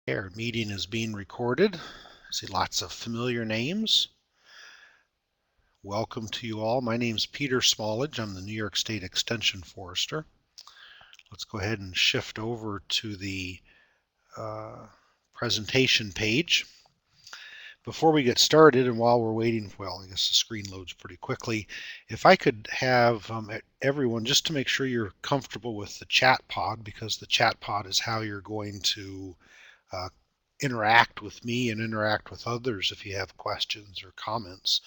Our meeting is being recorded. I see lots of familiar names. Welcome to you all. My name is Peter Smallage. I'm the New York State Extension Forester. Let's go ahead and shift over to the presentation page. Before we get started, and while we're waiting, well, I guess the screen loads pretty quickly. If I could have everyone, just to make sure you're comfortable with the chat pod, because the chat pod is how you're going to interact with me and interact with others if you have questions or comments.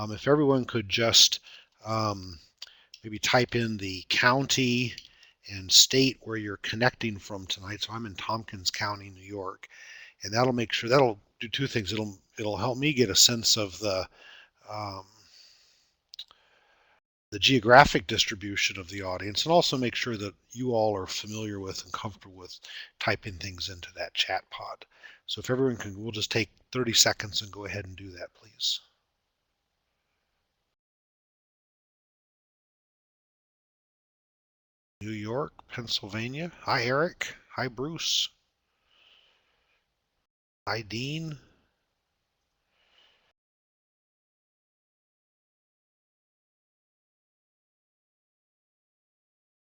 If everyone could just maybe type in the county and state where you're connecting from tonight. So I'm in Tompkins County, New York, and that'll make sure, that'll do two things. It'll help me get a sense of the geographic distribution of the audience, and also make sure that you all are familiar with and comfortable with typing things into that chat pod. So if everyone can, we'll just take 30 seconds and go ahead and do that, please. New York, Pennsylvania. Hi, Eric. Hi, Bruce. Hi, Dean.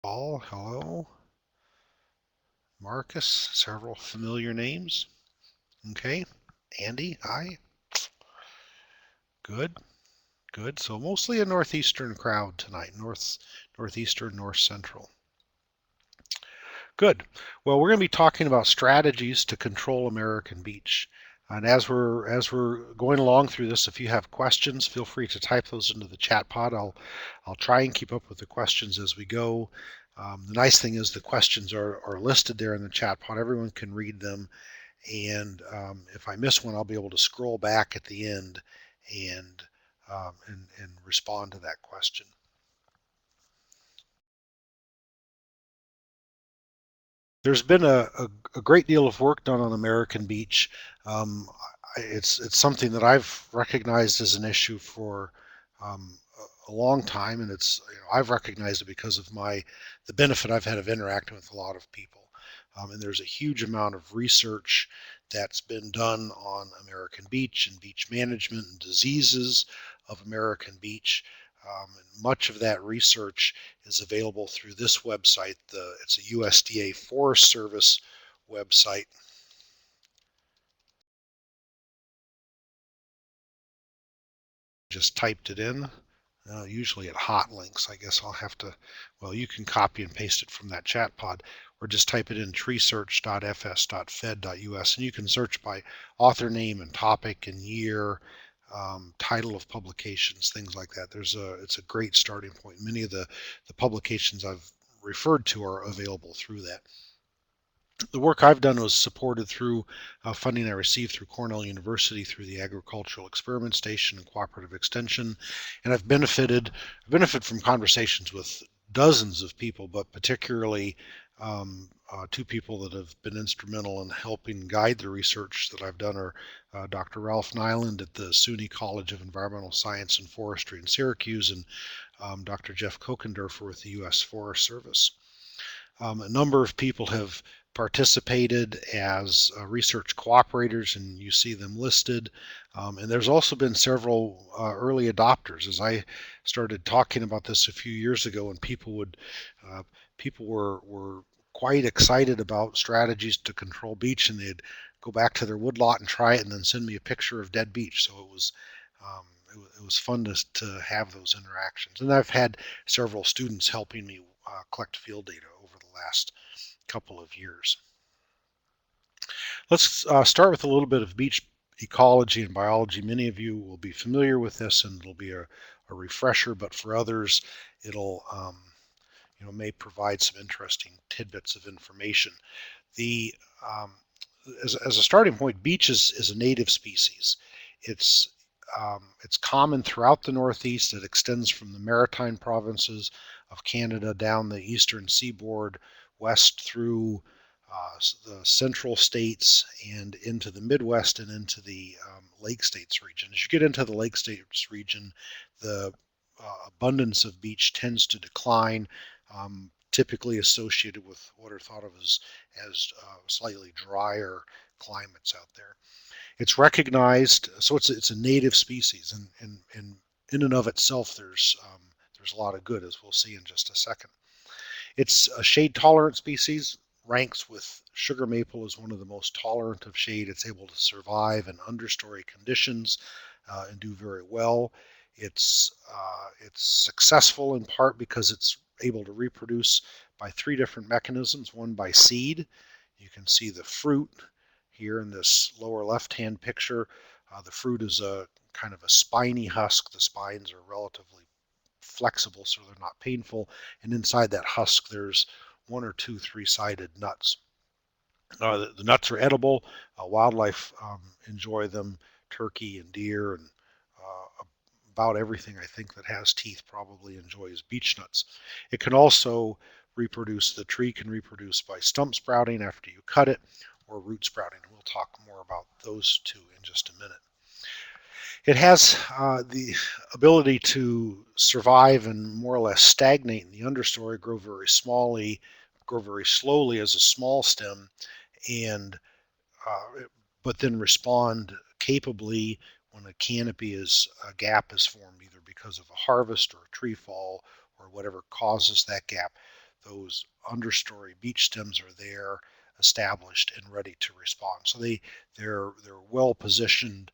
Paul, hello. Marcus, several familiar names. Okay. Andy, hi. Good, good. So mostly a northeastern crowd tonight, northeastern, north central. Good. Well, we're going to be talking about strategies to control American beech. And as we're going along through this, if you have questions, feel free to type those into the chat pod. I'll try and keep up with the questions as we go. The nice thing is the questions are listed there in the chat pod. Everyone can read them, and if I miss one, I'll be able to scroll back at the end and respond to that question. There's been a great deal of work done on American beech. Um, it's something that I've recognized as an issue for a long time, and I've recognized it because of the benefit I've had of interacting with a lot of people. And there's a huge amount of research that's been done on American beech and beech management and diseases of American beech. And much of that research is available through this website. It's a USDA Forest Service website. Just typed it in. Usually at hot links. I guess I'll have to, well, you can copy and paste it from that chat pod, or just type it in treesearch.fs.fed.us, and you can search by author name and topic and year, title of publications, things like that. It's a great starting point. Many of the publications I've referred to are available through that. The work I've done was supported through funding I received through Cornell University through the Agricultural Experiment Station and Cooperative Extension, and I've benefited from conversations with dozens of people, but particularly two people that have been instrumental in helping guide the research that I've done are Dr. Ralph Nyland at the SUNY College of Environmental Science and Forestry in Syracuse, and Dr. Jeff Kokendorfer with the U.S. Forest Service. A number of people have participated as research cooperators, and you see them listed. And there's also been several early adopters. As I started talking about this a few years ago, and people were quite excited about strategies to control beech, and they'd go back to their woodlot and try it, and then send me a picture of dead beech. So it was fun to have those interactions. And I've had several students helping me collect field data over the last couple of years. Let's start with a little bit of beech ecology and biology. Many of you will be familiar with this, and it'll be a refresher, but for others, it'll may provide some interesting tidbits of information. The as a starting point, beech is a native species. It's common throughout the Northeast. It extends from the maritime provinces of Canada down the eastern seaboard, west through the central states and into the Midwest and into the Lake States region. As you get into the Lake States region, the abundance of beech tends to decline, typically associated with what are thought of as slightly drier climates out there. It's recognized, so it's a native species, and in and of itself, there's a lot of good, as we'll see in just a second. It's a shade-tolerant species, ranks with sugar maple as one of the most tolerant of shade. It's able to survive in understory conditions and do very well. It's successful in part because it's able to reproduce by three different mechanisms. One by seed. You can see the fruit here in this lower left-hand picture. The fruit is a kind of a spiny husk. The spines are relatively flexible, so they're not painful. And inside that husk, there's one or two three-sided nuts. The nuts are edible. Wildlife enjoy them. Turkey and deer and about everything I think that has teeth probably enjoys beech nuts. It can also reproduce, the tree can reproduce by stump sprouting after you cut it, or root sprouting. We'll talk more about those two in just a minute. It has the ability to survive and more or less stagnate in the understory, grow very slowly as a small stem, and but then respond capably when a canopy a gap is formed, either because of a harvest or a tree fall or whatever causes that gap. Those understory beech stems are there, established and ready to respond. So they're well positioned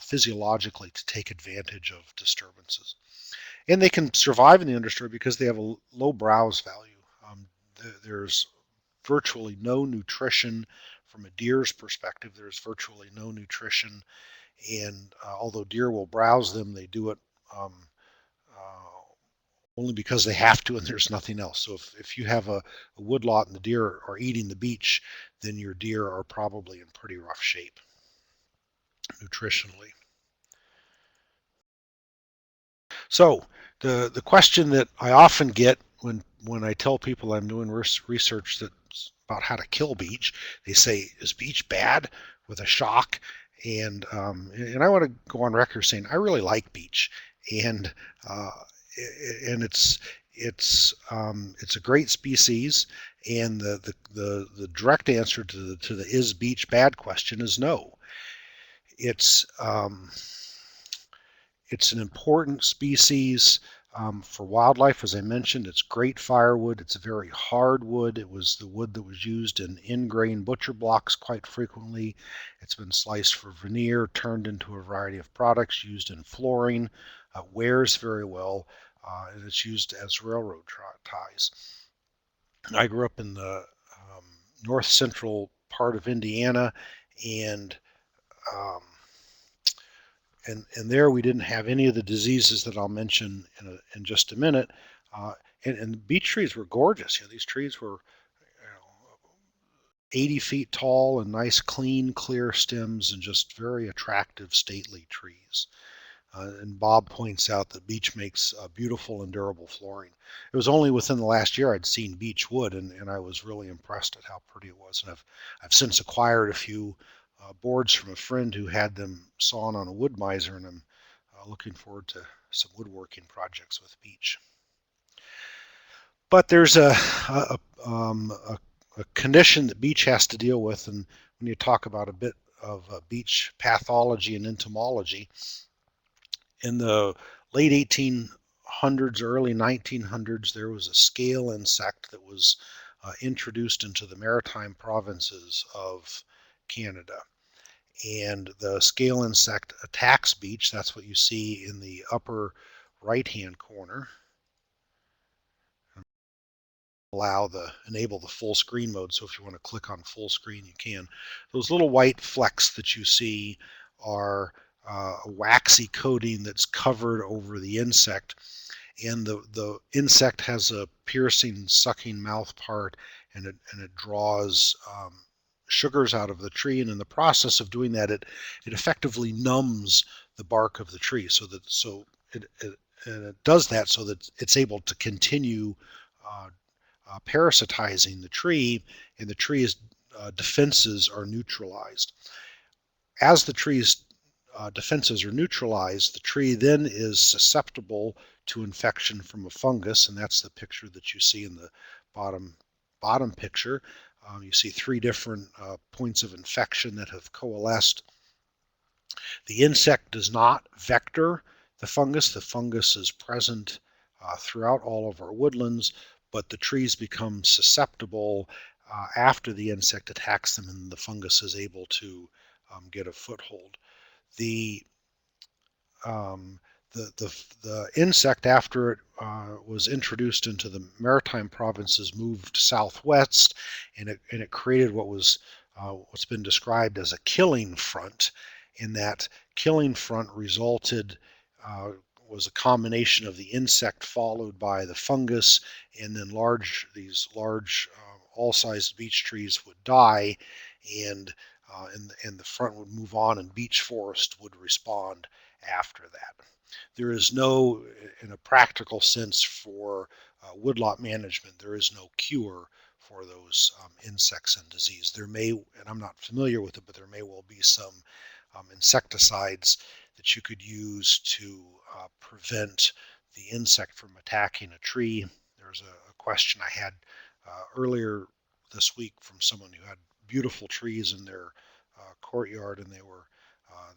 physiologically to take advantage of disturbances. And they can survive in the understory because they have a low browse value. There's virtually no nutrition from a deer's perspective. There's virtually no nutrition, and although deer will browse them, they do it only because they have to, and there's nothing else. So if you have a woodlot and the deer are eating the beech, then your deer are probably in pretty rough shape nutritionally. So the question that I often get when I tell people I'm doing research that's about how to kill beech, they say, "Is beech bad?" with a shock, and I want to go on record saying I really like beech, and uh, and it's a great species, and the direct answer to the is beech bad question is no. It's it's an important species for wildlife. As I mentioned, it's great firewood. It's a very hard wood. It was the wood that was used in grain butcher blocks quite frequently. It's been sliced for veneer, turned into a variety of products, used in flooring, wears very well, and it's used as railroad ties. I grew up in the north central part of Indiana, and um, and there we didn't have any of the diseases that I'll mention in just a minute. And the beech trees were gorgeous. You know, these trees were 80 feet tall and nice, clean, clear stems and just very attractive, stately trees. And Bob points out that beech makes beautiful and durable flooring. It was only within the last year I'd seen beech wood, and I was really impressed at how pretty it was. And I've since acquired a few boards from a friend who had them sawn on a wood miser, and I'm looking forward to some woodworking projects with beech. But there's a condition that beech has to deal with, and when you talk about a bit of beech pathology and entomology, in the late 1800s, early 1900s, there was a scale insect that was introduced into the maritime provinces of Canada. And the scale insect attacks beech. That's what you see in the upper right-hand corner. Enable the full screen mode. So if you want to click on full screen, you can. Those little white flecks that you see are a waxy coating that's covered over the insect, and the insect has a piercing, sucking mouth part, and it draws sugars out of the tree, and in the process of doing that, it effectively numbs the bark of the tree, it does that so that it's able to continue parasitizing the tree, and the tree's defenses are neutralized. As the tree's defenses are neutralized, the tree then is susceptible to infection from a fungus, and that's the picture that you see in the bottom picture. You see 3 different points of infection that have coalesced. The insect does not vector the fungus. The fungus is present throughout all of our woodlands, but the trees become susceptible after the insect attacks them and the fungus is able to get a foothold. The um, the insect, after it was introduced into the maritime provinces, moved southwest, and it created what's been described as a killing front. In that killing front resulted uh, was a combination of the insect followed by the fungus, and then these large all-sized beech trees would die, and and the front would move on, and beech forest would respond after that. There is no, in a practical sense, for woodlot management, there is no cure for those insects and disease. There may, and I'm not familiar with it, but there may well be some insecticides that you could use to prevent the insect from attacking a tree. There's a question I had earlier this week from someone who had beautiful trees in their courtyard, and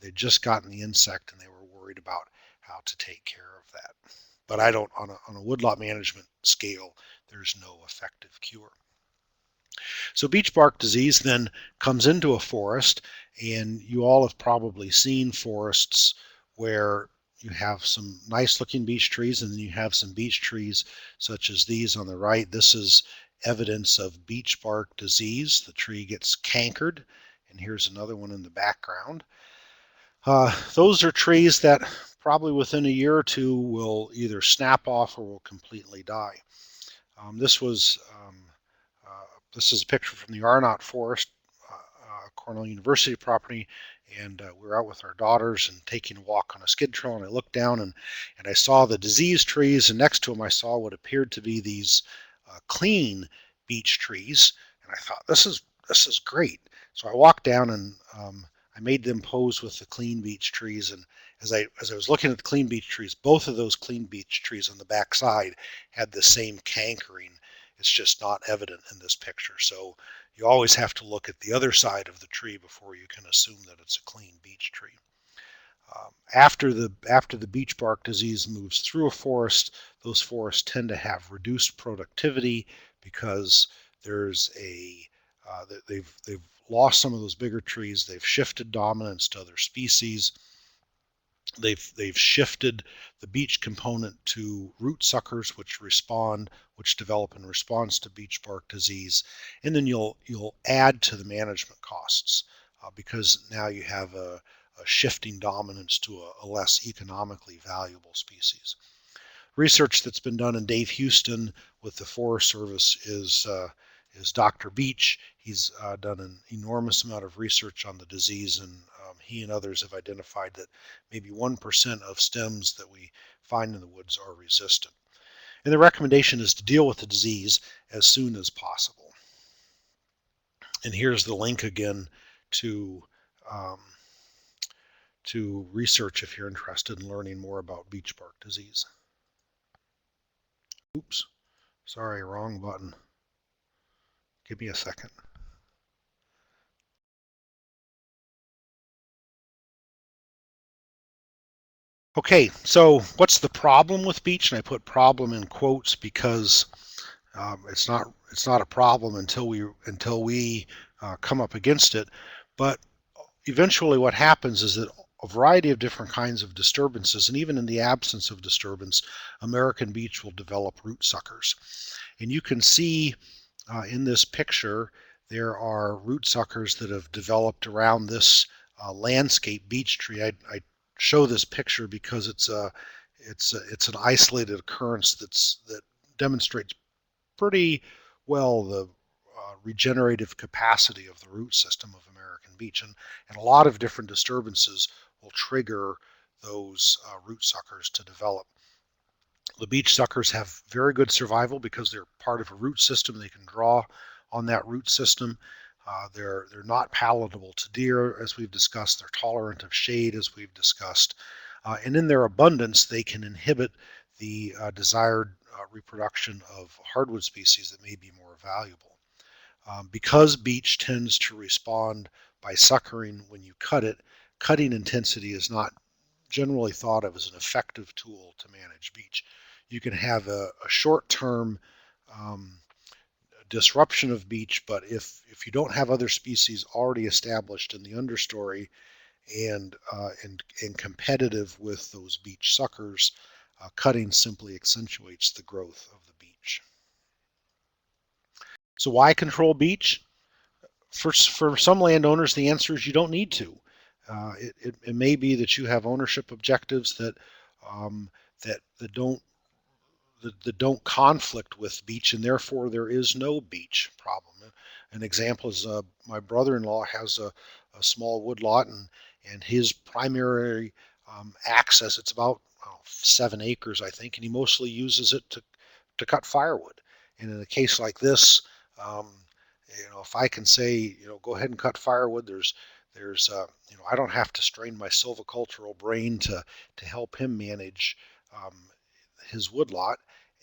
they'd just gotten the insect and they were worried about how to take care of that. But I don't, on a woodlot management scale, there's no effective cure. So beech bark disease then comes into a forest, and you all have probably seen forests where you have some nice looking beech trees, and then you have some beech trees such as these on the right. This is evidence of beech bark disease. The tree gets cankered, and here's another one in the background. Those are trees that probably within a year or two will either snap off or will completely die. Um, this was um, this is a picture from the Arnott Forest, Cornell University property, and we were out with our daughters and taking a walk on a skid trail, and I looked down and I saw the diseased trees, and next to them I saw what appeared to be these clean beech trees, and I thought this is great. So I walked down and I made them pose with the clean beech trees, and as I was looking at the clean beech trees, both of those clean beech trees on the back side had the same cankering. It's just not evident in this picture. So you always have to look at the other side of the tree before you can assume that it's a clean beech tree. After the beech bark disease moves through a forest, those forests tend to have reduced productivity because there's they've lost some of those bigger trees. They've shifted dominance to other species. They've shifted the beech component to root suckers, which develop in response to beech bark disease, and then you'll add to the management costs because now you have a shifting dominance to a less economically valuable species. Research that's been done in Dave Houston with the Forest Service is Dr. Beech. He's done an enormous amount of research on the disease, and he and others have identified that maybe 1% of stems that we find in the woods are resistant. And the recommendation is to deal with the disease as soon as possible. And here's the link again to um, research if you're interested in learning more about beech bark disease. Oops, sorry, wrong button. Give me a second. Okay, so what's the problem with beech? And I put problem in quotes because it's not a problem until we come up against it. But eventually, what happens is that a variety of different kinds of disturbances, and even in the absence of disturbance, American beech will develop root suckers. And you can see in this picture there are root suckers that have developed around this landscape beech tree. I show this picture because it's an isolated occurrence that demonstrates pretty well the regenerative capacity of the root system of American beech, and a lot of different disturbances will trigger those root suckers to develop. The beech suckers have very good survival because they're part of a root system. They can draw on that root system. They're not palatable to deer, as we've discussed. They're tolerant of shade, as we've discussed. And in their abundance, they can inhibit the desired reproduction of hardwood species that may be more valuable. Because beech tends to respond by suckering when you cut it, cutting intensity is not generally thought of as an effective tool to manage beech. You can have a short-term um, disruption of beech, but if you don't have other species already established in the understory and competitive with those beech suckers, cutting simply accentuates the growth of the beech. So why control beech? For some landowners, the answer is you don't need to. It may be that you have ownership objectives um, that don't conflict with beech, and therefore there is no beech problem. An example is my brother-in-law has a small woodlot, and his primary access, it's about 7 acres, I think, and he mostly uses it to cut firewood. And in a case like this, um, if I can say, go ahead and cut firewood, I don't have to strain my silvicultural brain to help him manage um, his woodlot,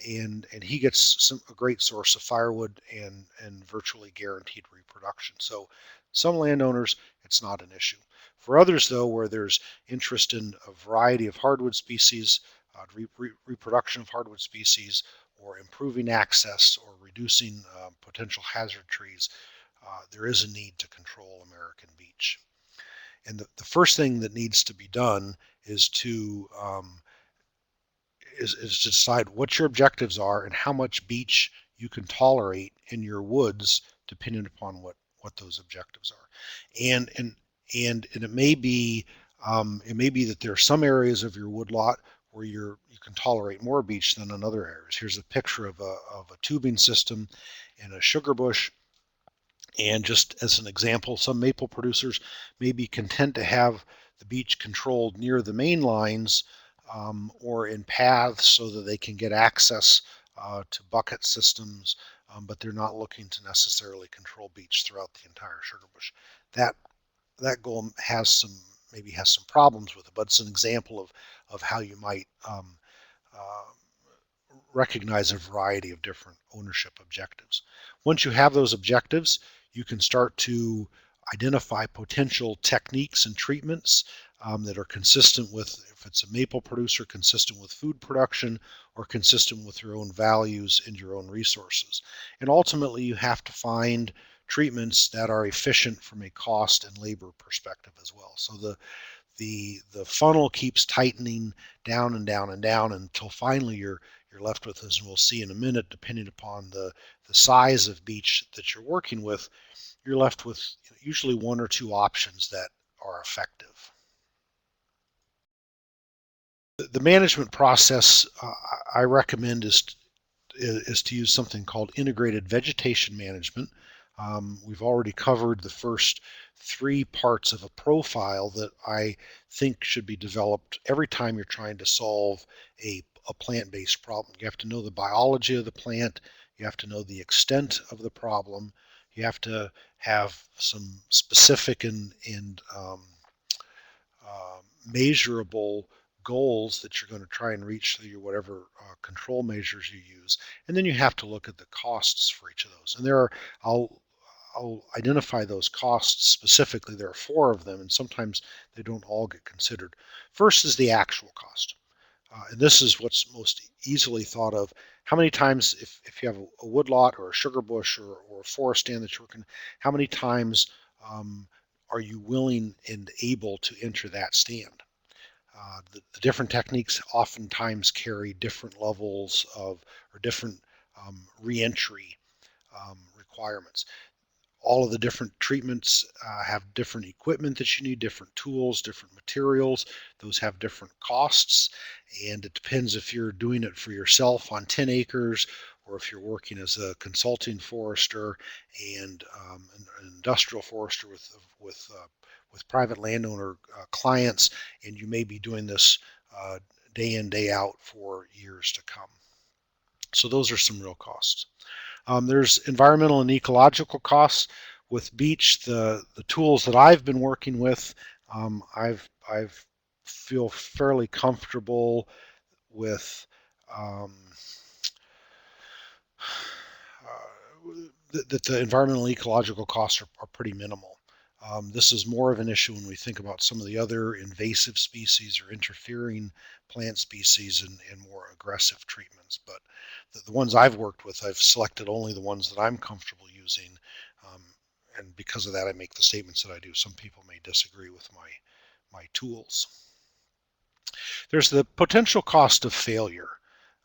and he gets a great source of firewood and virtually guaranteed reproduction. So some landowners, it's not an issue. For others, though, where there's interest in a variety of hardwood species, reproduction of hardwood species, or improving access or reducing potential hazard trees, there is a need to control American beech. And the first thing that needs to be done is to decide what your objectives are and how much beech you can tolerate in your woods, depending upon what those objectives are. And it may be that there are some areas of your woodlot where you can tolerate more beech than in other areas. Here's a picture of a tubing system in a sugar bush. And just as an example, some maple producers may be content to have the beech controlled near the main lines or in paths so that they can get access to bucket systems, but they're not looking to necessarily control beech throughout the entire sugar bush. That that goal maybe has some problems with it, but it's an example of how you might uh, recognize a variety of different ownership objectives. Once you have those objectives, you can start to identify potential techniques and treatments that are consistent with, if it's a maple producer, consistent with food production or consistent with your own values and your own resources. And ultimately, you have to find treatments that are efficient from a cost and labor perspective as well. So the funnel keeps tightening down and down and down until finally you're left with, as we'll see in a minute, depending upon the size of beech that you're working with, you're left with usually one or two options that are effective. The management process I recommend is to use something called integrated vegetation management. We've already covered the first three parts of a profile that I think should be developed every time you're trying to solve a plant-based problem. You have to know the biology of the plant, you have to know the extent of the problem, you have to have some specific and measurable goals that you're going to try and reach through whatever control measures you use. And then you have to look at the costs for each of those. And I'll identify those costs specifically. There are four of them, and sometimes they don't all get considered. First is the actual cost. And this is what's most easily thought of. How many times, if you have a woodlot or a sugar bush or a forest stand that you're working, how many times are you willing and able to enter that stand? The different techniques oftentimes carry different levels of or different reentry requirements. All of the different treatments have different equipment that you need, different tools, different materials. Those have different costs, and it depends if you're doing it for yourself on 10 acres or if you're working as a consulting forester and an industrial forester with private landowner clients, and you may be doing this day in, day out for years to come. So those are some real costs. There's environmental and ecological costs. With beech, the tools that I've been working with, I've feel fairly comfortable with um, that the environmental ecological costs are pretty minimal. This is more of an issue when we think about some of the other invasive species or interfering plant species and more aggressive treatments. But the ones I've worked with, I've selected only the ones that I'm comfortable using. Um, and because of that, I make the statements that I do. Some people may disagree with my tools. There's the potential cost of failure,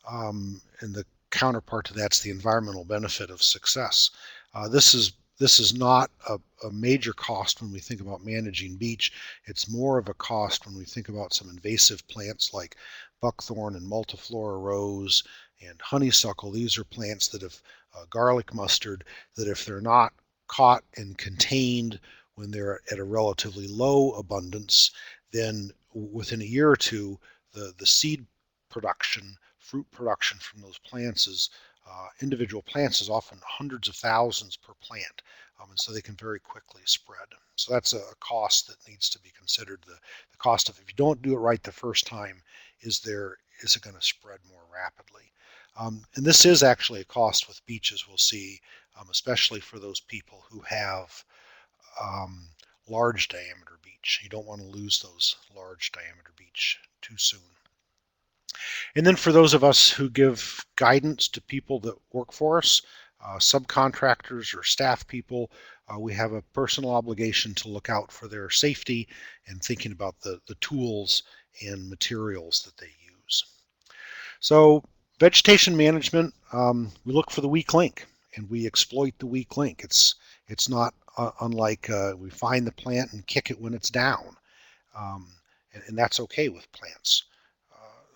and the counterpart to that's the environmental benefit of success. This is not a major cost when we think about managing beech. It's more of a cost when we think about some invasive plants like buckthorn and multiflora rose and honeysuckle. These are plants that have garlic mustard, that if they're not caught and contained when they're at a relatively low abundance, then within a year or two, the seed production, fruit production from those plants is individual plants is often hundreds of thousands per plant, and so they can very quickly spread. So that's a cost that needs to be considered. The cost of, if you don't do it right the first time, is it going to spread more rapidly? And this is actually a cost with beeches, we'll see, especially for those people who have um, large diameter beech. You don't want to lose those large diameter beech too soon. And then for those of us who give guidance to people that work for us, subcontractors or staff people, we have a personal obligation to look out for their safety and thinking about the tools and materials that they use. So vegetation management, we look for the weak link and we exploit the weak link. It's not unlike we find the plant and kick it when it's down, um, and that's okay with plants.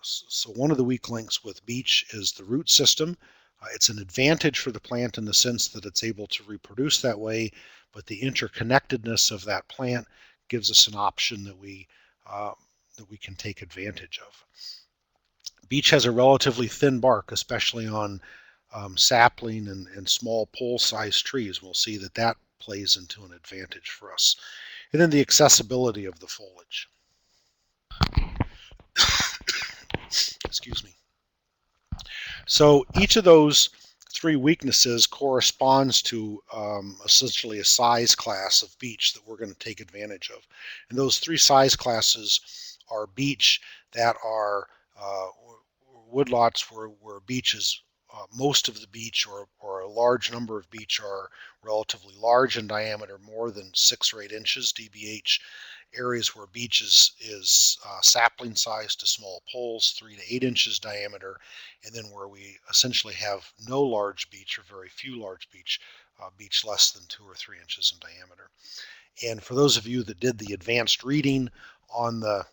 So one of the weak links with beech is the root system. It's an advantage for the plant in the sense that it's able to reproduce that way, but the interconnectedness of that plant gives us an option that we can take advantage of. Beech has a relatively thin bark, especially on sapling and small pole-sized trees. We'll see that that plays into an advantage for us. And then the accessibility of the foliage. Excuse me. So each of those three weaknesses corresponds to essentially a size class of beech that we're going to take advantage of. And those three size classes are beech that are woodlots where beech is most of the beech or a large number of beech are relatively large in diameter, more than 6 or 8 inches DBH. Areas where beech is sapling size to small poles, 3 to 8 inches diameter, and then where we essentially have no large beech or very few large beech, beech less than 2 or 3 inches in diameter. And for those of you that did the advanced reading on that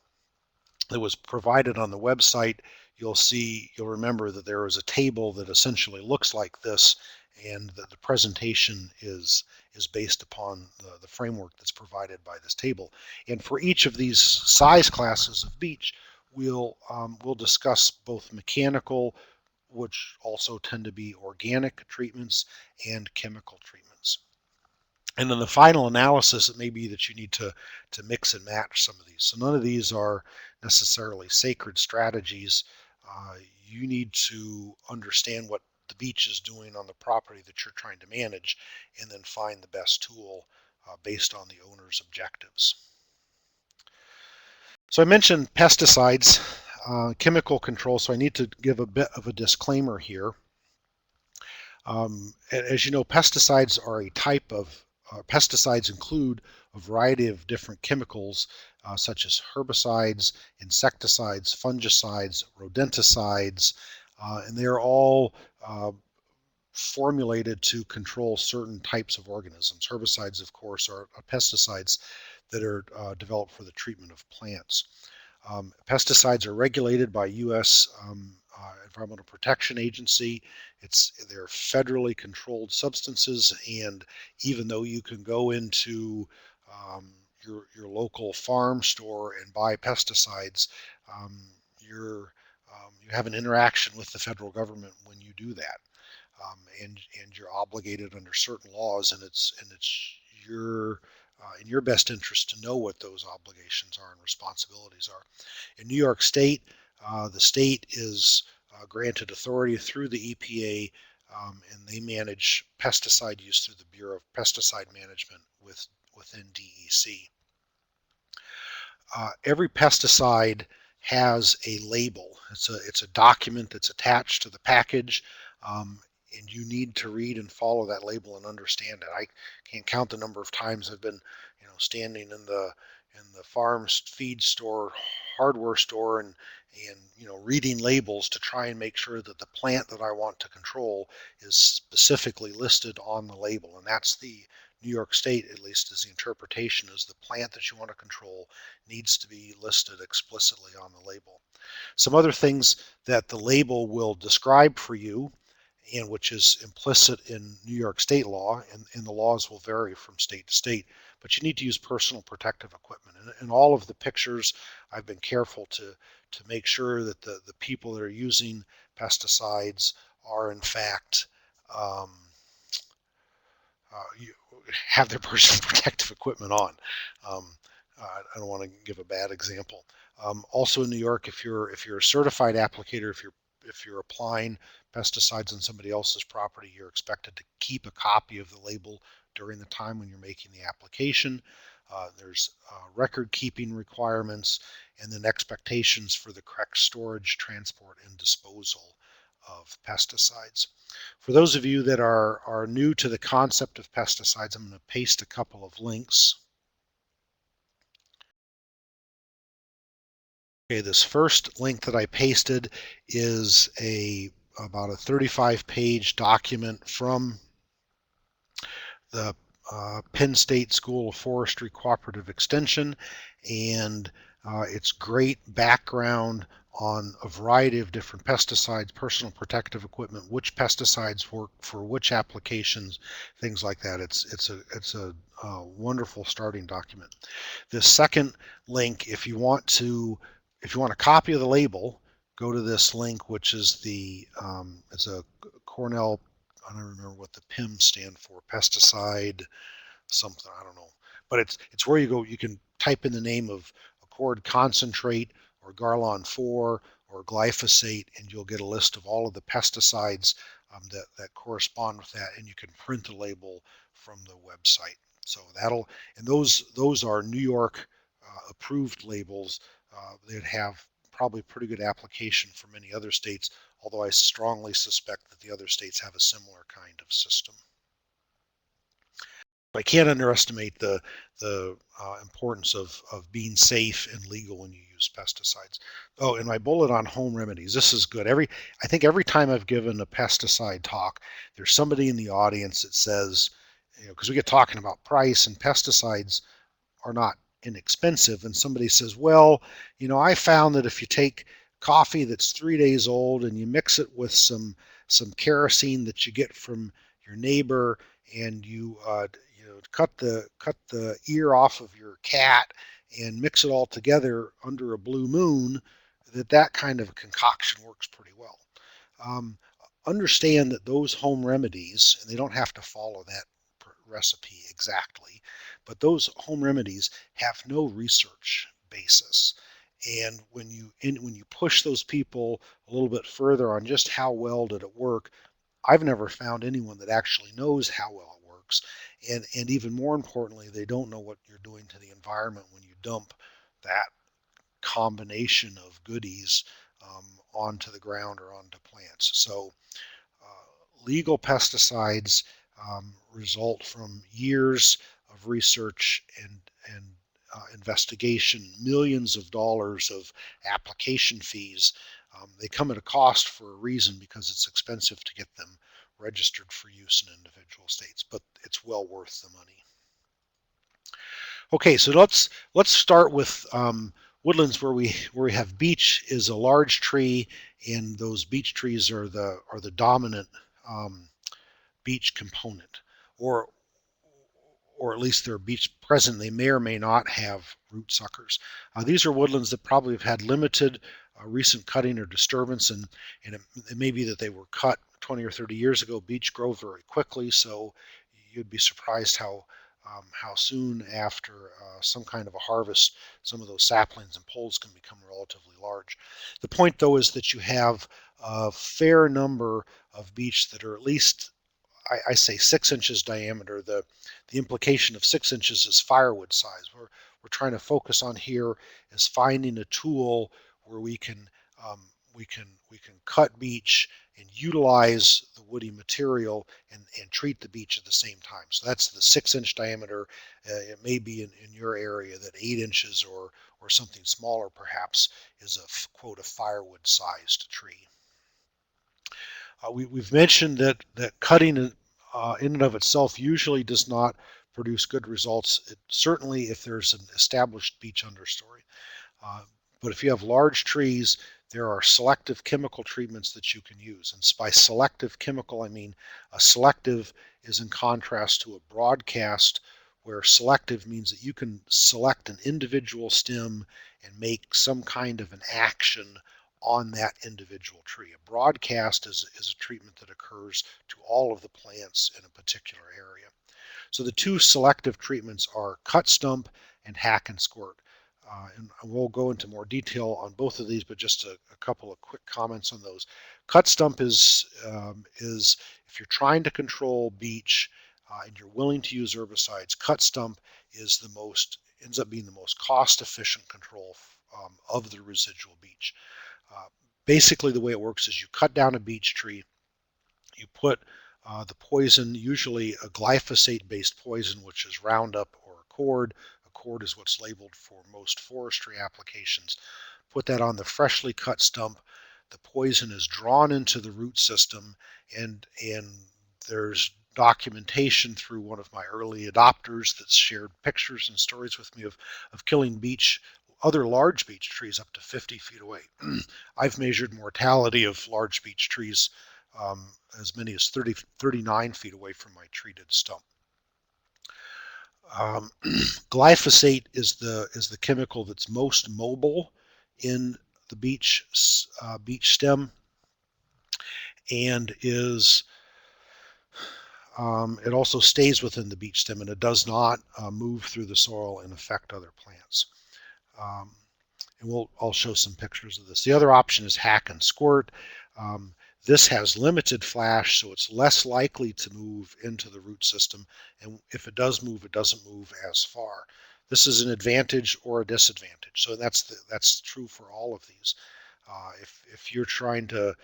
was provided on the website, you'll remember that there is a table that essentially looks like this, and that the presentation is based upon the framework that's provided by this table. And for each of these size classes of beech, we'll discuss both mechanical, which also tend to be organic treatments, and chemical treatments. And then the final analysis, it may be that you need to mix and match some of these. So none of these are necessarily sacred strategies. You need to understand what the beech is doing on the property that you're trying to manage, and then find the best tool based on the owner's objectives. So I mentioned pesticides, chemical control, so I need to give a bit of a disclaimer here. As you know, pesticides are a type of pesticides include a variety of different chemicals, such as herbicides, insecticides, fungicides, rodenticides, and they are all formulated to control certain types of organisms. Herbicides, of course, are pesticides that are developed for the treatment of plants. Pesticides are regulated by U.S. Environmental Protection Agency. They're federally controlled substances, and even though you can go into your local farm store and buy pesticides, um, you have an interaction with the federal government when you do that, and you're obligated under certain laws, and it's your in your best interest to know what those obligations are and responsibilities are. In New York State, the state is granted authority through the EPA and they manage pesticide use through the Bureau of Pesticide Management within DEC. Every pesticide has a label. It's a document that's attached to the package, and you need to read and follow that label and understand it. I can't count the number of times I've been, standing in the farm feed store, hardware store, and reading labels to try and make sure that the plant that I want to control is specifically listed on the label. And that's the New York State, at least, is the interpretation, is the plant that you want to control needs to be listed explicitly on the label. Some other things that the label will describe for you, and which is implicit in New York state law, and the laws will vary from state to state, but you need to use personal protective equipment. And in all of the pictures, I've been careful to make sure that the people that are using pesticides are in fact you have their personal protective equipment on. Um, I don't want to give a bad example. Also in New York, if you're a certified applicator, if you're applying pesticides on somebody else's property, you're expected to keep a copy of the label during the time when you're making the application. There's record keeping requirements, and then expectations for the correct storage, transport, and disposal of pesticides. For those of you that are new to the concept of pesticides, I'm going to paste a couple of links. Okay, this first link that I pasted is about a 35-page document from the Penn State School of Forestry Cooperative Extension, and it's great background on a variety of different pesticides, personal protective equipment, which pesticides work for which applications, things like that. It's a wonderful starting document. The second link, if you want a copy of the label, go to this link, which is it's a Cornell. I don't remember what the PIM stand for, pesticide something, I don't know. But it's where you go, you can type in the name of Accord concentrate or Garlon 4 or glyphosate, and you'll get a list of all of the pesticides that correspond with that, and you can print the label from the website. So and those are New York approved labels that have probably pretty good application for many other states, although I strongly suspect that the other states have a similar kind of system. I can't underestimate the importance of being safe and legal when you use pesticides. Oh, and my bullet on home remedies. This is good. I think every time I've given a pesticide talk, there's somebody in the audience that says, because we get talking about price, and pesticides are not inexpensive, and somebody says, well, I found that if you take coffee that's 3 days old and you mix it with some kerosene that you get from your neighbor, and you cut the ear off of your cat and mix it all together under a blue moon, that kind of a concoction works pretty well. Understand that those home remedies, and they don't have to follow that recipe exactly, but those home remedies have no research basis. And when you push those people a little bit further on just how well did it work, I've never found anyone that actually knows how well it works. And even more importantly, they don't know what you're doing to the environment when you dump that combination of goodies onto the ground or onto plants. So legal pesticides result from years of research and investigation, millions of dollars of application fees. They come at a cost for a reason, because it's expensive to get them registered for use in individual states, but it's well worth the money. Okay, so let's start with Woodlands, where we have beech is a large tree, and those beech trees are the dominant beech component, or at least they're beech present. They may or may not have root suckers. These are woodlands that probably have had limited recent cutting or disturbance, and it may be that they were cut 20 or 30 years ago. Beech grow very quickly, so you'd be surprised how soon after some kind of a harvest some of those saplings and poles can become relatively large. The point, though, is that you have a fair number of beech that are at least, I say 6 inches diameter. The implication of 6 inches is firewood size. We're trying to focus on here is finding a tool where um, we can cut beech and utilize the woody material and treat the beech at the same time. So that's the 6 inch diameter. It may be in your area that 8 inches or something smaller perhaps is a quote a firewood sized tree. We've mentioned that cutting in and of itself usually does not produce good results. Certainly if there's an established beech understory. Uh, but if you have large trees, there are selective chemical treatments that you can use. And by selective chemical, I mean a selective is in contrast to a broadcast, where selective means that you can select an individual stem and make some kind of an action on that individual tree. A broadcast is a treatment that occurs to all of the plants in a particular area. So the two selective treatments are cut stump and hack and squirt. And we'll go into more detail on both of these, but just a couple of quick comments on those. Cut stump is if you're trying to control beech and you're willing to use herbicides, cut stump is ends up being the most cost-efficient control of the residual beech. Uh, Basically, the way it works is you cut down a beech tree, you put the poison, usually a glyphosate-based poison, which is Roundup or Accord. Accord is what's labeled for most forestry applications. Put that on the freshly cut stump. The poison is drawn into the root system, and there's documentation through one of my early adopters that's shared pictures and stories with me of killing beech, other large beech trees up to 50 feet away. I've measured mortality of large beech trees as many as 39 feet away from my treated stump. Glyphosate is the chemical that's most mobile in the beech stem, and it also stays within the beech stem, and it does not move through the soil and affect other plants. Um, and I'll show some pictures of this. The other option is hack and squirt. Um, this has limited flash, so it's less likely to move into the root system. And if it does move, it doesn't move as far. This is an advantage or a disadvantage. So that's true for all of these. If you're trying to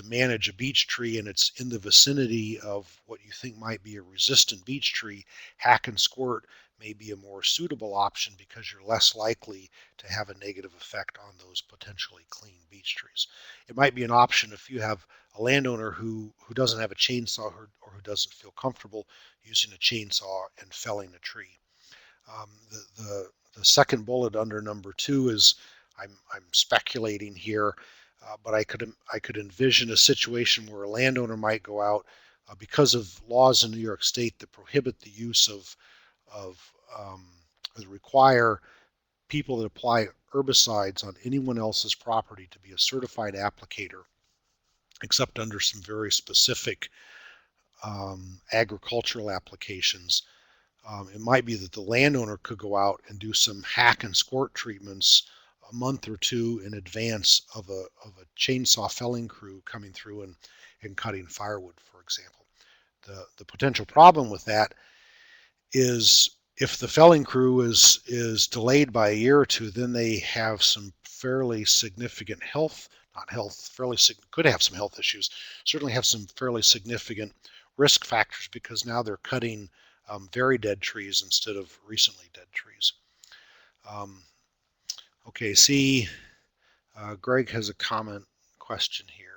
manage a beech tree and it's in the vicinity of what you think might be a resistant beech tree, hack and squirt may be a more suitable option because you're less likely to have a negative effect on those potentially clean beech trees. It might be an option if you have a landowner who doesn't have a chainsaw or who doesn't feel comfortable using a chainsaw and felling a tree. Um, the second bullet under number 2 is I'm speculating here, but I could envision a situation where a landowner might go out because of laws in New York State that prohibit the use of that require people that apply herbicides on anyone else's property to be a certified applicator, except under some very specific agricultural applications. It might be that the landowner could go out and do some hack and squirt treatments a month or two in advance of a chainsaw felling crew coming through and cutting firewood, for example. The potential problem with that is if the felling crew is delayed by a year or two, then they have some fairly significant could have some health issues, certainly have some fairly significant risk factors because now they're cutting very dead trees instead of recently dead trees. Okay, see, Greg has a question here.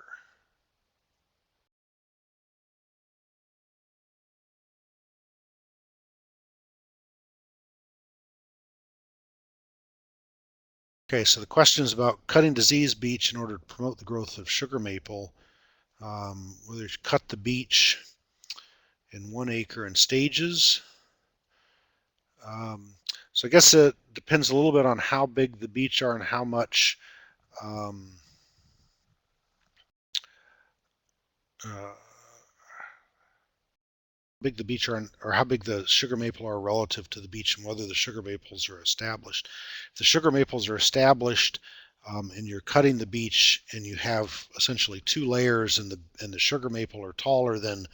Okay, so the question is about cutting diseased beech in order to promote the growth of sugar maple. Whether you cut the beech in 1 acre in stages. So I guess it depends a little bit on how big the beech are and how much uh, big the beech are or how big the sugar maple are relative to the beech and whether the sugar maples are established. If the sugar maples are established, and you're cutting the beech, and you have essentially two layers, and the sugar maple are taller than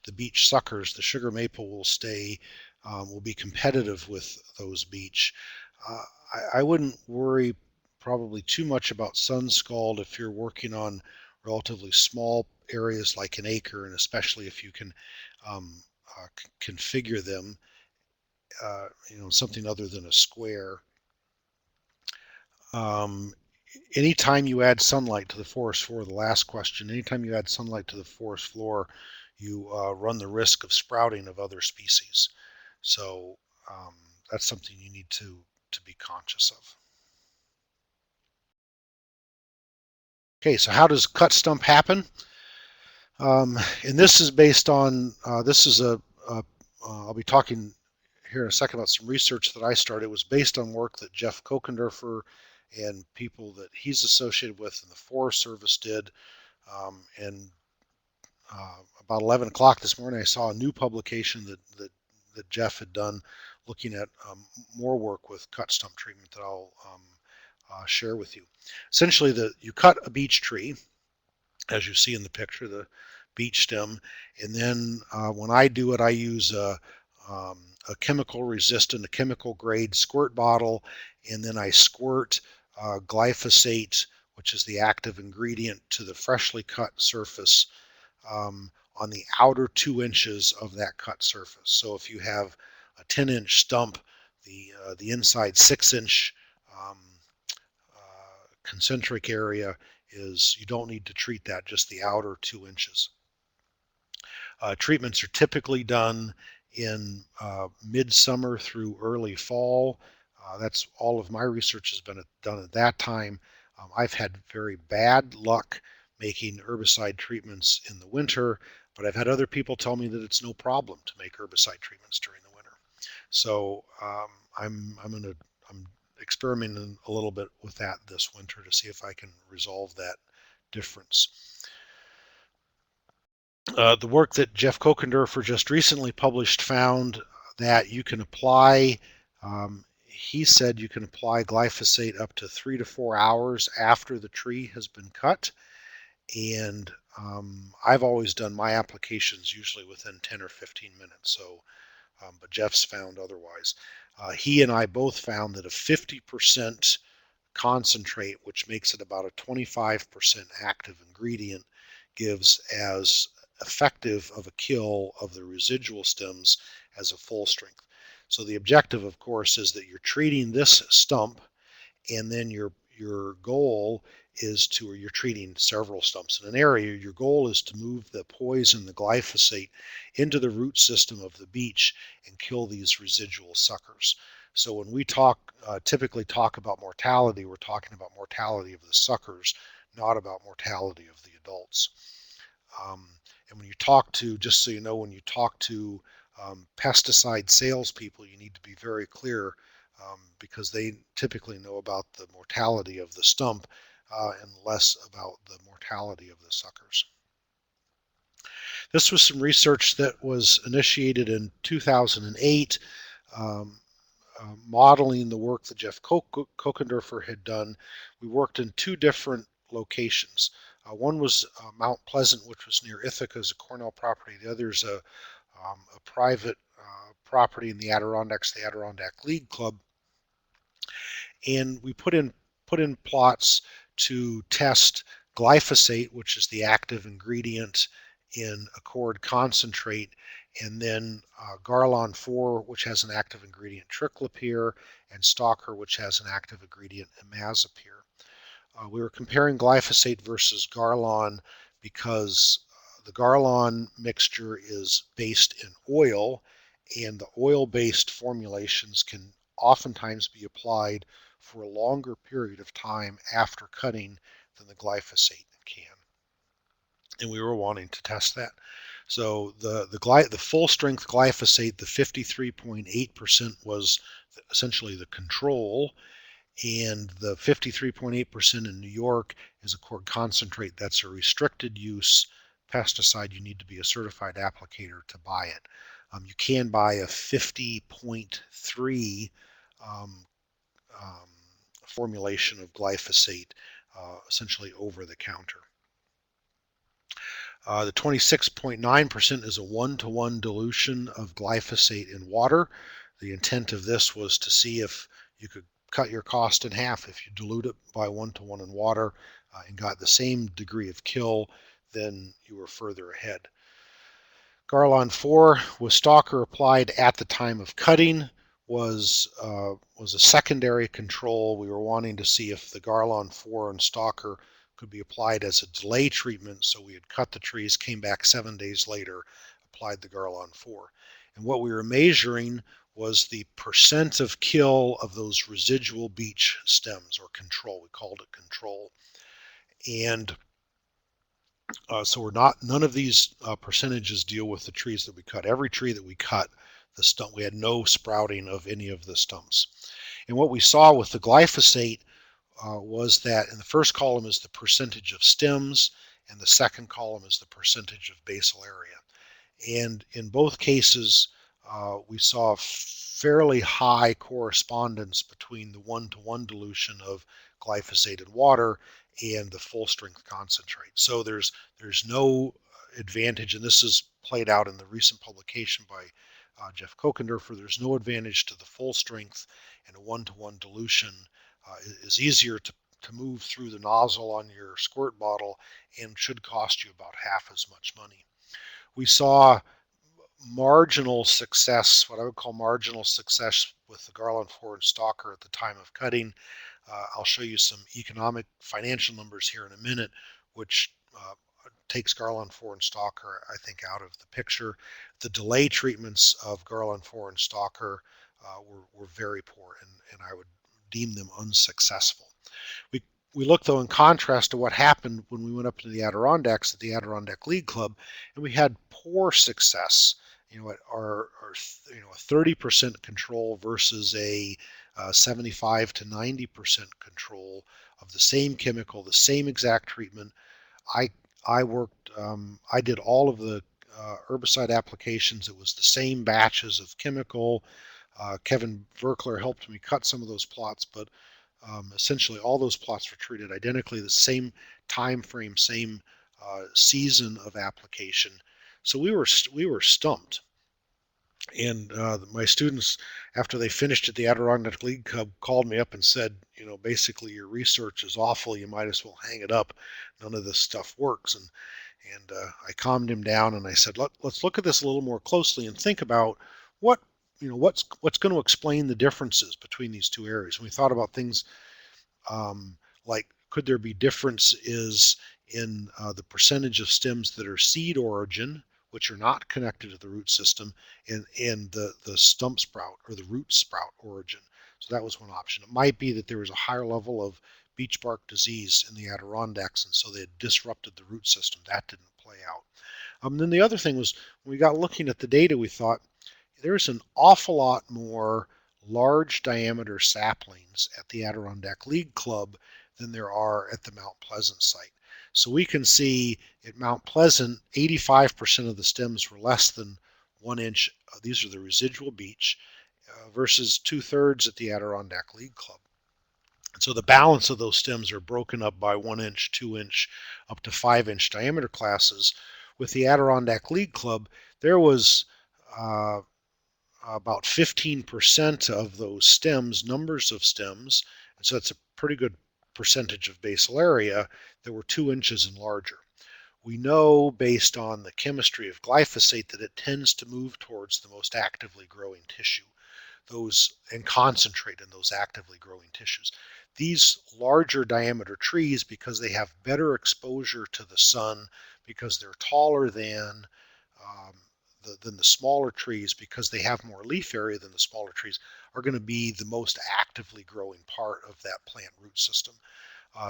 the beech suckers, the sugar maple will be competitive with those beech. Uh, I wouldn't worry probably too much about sun scald if you're working on relatively small areas like an acre, and especially if you can um, configure them, something other than a square. Um, Anytime you add sunlight to the forest floor, the last question, anytime you add sunlight to the forest floor, you run the risk of sprouting of other species. So um, that's something you need to be conscious of. Okay, so how does cut stump happen? And this is based on, this is I'll be talking here in a second about some research that I started. It was based on work that Jeff Kokendorfer and people that he's associated with in the Forest Service did. And about 11 o'clock this morning, I saw a new publication that Jeff had done looking at more work with cut stump treatment that I'll share with you. Essentially, you cut a beech tree, as you see in the picture, the beech stem, and then when I do it, I use a chemical resistant, a chemical grade squirt bottle, and then I squirt glyphosate, which is the active ingredient, to the freshly cut surface on the outer 2 inches of that cut surface. So if you have a 10-inch stump, the inside 6-inch um, concentric area is, you don't need to treat that, just the outer 2 inches. Treatments are typically done in midsummer through early fall. That's all of my research has been done at that time. I've had very bad luck making herbicide treatments in the winter, but I've had other people tell me that it's no problem to make herbicide treatments during the winter. So I'm experimenting a little bit with that this winter to see if I can resolve that difference. The work that Jeff Kokendorfer just recently published found that you can apply, he said you can apply glyphosate up to 3 to 4 hours after the tree has been cut. And I've always done my applications usually within 10 or 15 minutes. So, but Jeff's found otherwise. He and I both found that a 50% concentrate, which makes it about a 25% active ingredient, gives as effective of a kill of the residual stems as a full strength. So the objective, of course, is that you're treating this stump, and then your goal is to, or you're treating several stumps in an area, your goal is to move the poison, the glyphosate, into the root system of the beech and kill these residual suckers. So when we typically talk about mortality, we're talking about mortality of the suckers, not about mortality of the adults. Um, and when you talk to, just so you know, when you talk to pesticide salespeople, you need to be very clear, because they typically know about the mortality of the stump and less about the mortality of the suckers. This was some research that was initiated in 2008, um, modeling the work that Jeff Kokendorfer had done. We worked in two different locations. One was Mount Pleasant, which was near Ithaca, as a Cornell property. The other is a private property in the Adirondacks, the Adirondack League Club. And we put in plots to test glyphosate, which is the active ingredient in Accord concentrate, and then Garlon 4, which has an active ingredient triclopyr, and Stalker, which has an active ingredient imazapyr. We were comparing glyphosate versus Garlon because the Garlon mixture is based in oil, and the oil-based formulations can oftentimes be applied for a longer period of time after cutting than the glyphosate can. And we were wanting to test that. So the full strength glyphosate, the 53.8%, was essentially the control, and the 53.8% in New York is a Accord concentrate. That's a restricted use pesticide. You need to be a certified applicator to buy it. You can buy a 50.3 um, um, formulation of glyphosate, essentially over the counter. The 26.9% is a one-to-one dilution of glyphosate in water. The intent of this was to see if you could cut your cost in half. If you dilute it by one-to-one in water and got the same degree of kill, then you were further ahead. Garlon 4 with stalker applied at the time of cutting was a secondary control. We were wanting to see if the Garlon 4 and stalker could be applied as a delay treatment. So we had cut the trees, came back 7 days later, applied the Garlon 4. And what we were measuring was the percent of kill of those residual beech stems, or control. We called it control. And so none of these percentages deal with the trees that we cut. Every tree that we cut, the stump, we had no sprouting of any of the stumps. And what we saw with the glyphosate was that in the first column is the percentage of stems, and the second column is the percentage of basal area. And in both cases, we saw fairly high correspondence between the one-to-one dilution of glyphosate in water and the full strength concentrate. So there's no advantage, and this is played out in the recent publication by Jeff Kokendorfer. There's no advantage to the full strength, and a one-to-one dilution is easier to move through the nozzle on your squirt bottle and should cost you about half as much money. We saw marginal success, what I would call marginal success, with the Garland 4 and stalker at the time of cutting. I'll show you some economic financial numbers here in a minute, which takes Garland 4 and stalker, I think, out of the picture. The delay treatments of Garland 4 and stalker were very poor, and I would deem them unsuccessful. We look, though, in contrast to what happened when we went up to the Adirondacks at the Adirondack League Club, and we had poor success. At our a 30% control versus a 75 to 90% control of the same chemical, the same exact treatment. I worked, I did all of the herbicide applications. It was the same batches of chemical. Kevin Verkler helped me cut some of those plots, but essentially all those plots were treated identically, the same time frame, same season of application. So we were stumped. And my students, after they finished at the Adirondack League Club, called me up and said, basically your research is awful. You might as well hang it up. None of this stuff works. And I calmed him down and I said, let's look at this a little more closely and think about what's going to explain the differences between these two areas. And we thought about things like, could there be differences in the percentage of stems that are seed origin, which are not connected to the root system, and the stump sprout or the root sprout origin. So that was one option. It might be that there was a higher level of beech bark disease in the Adirondacks, and so they had disrupted the root system. That didn't play out. Then the other thing was, when we got looking at the data, we thought there's an awful lot more large diameter saplings at the Adirondack League Club than there are at the Mount Pleasant site. So we can see at Mount Pleasant, 85% of the stems were less than 1 inch. These are the residual beech versus 2/3 at the Adirondack League Club. And so the balance of those stems are broken up by 1 inch, 2 inch, up to 5 inch diameter classes. With the Adirondack League Club, there was about 15% of those stems, numbers of stems, and so that's a pretty good percentage of basal area, that were 2 inches and larger. We know, based on the chemistry of glyphosate, that it tends to move towards the most actively growing tissue, and concentrate in those actively growing tissues. These larger diameter trees, because they have better exposure to the sun, because they're taller than the smaller trees, because they have more leaf area than the smaller trees, are going to be the most actively growing part of that plant root system.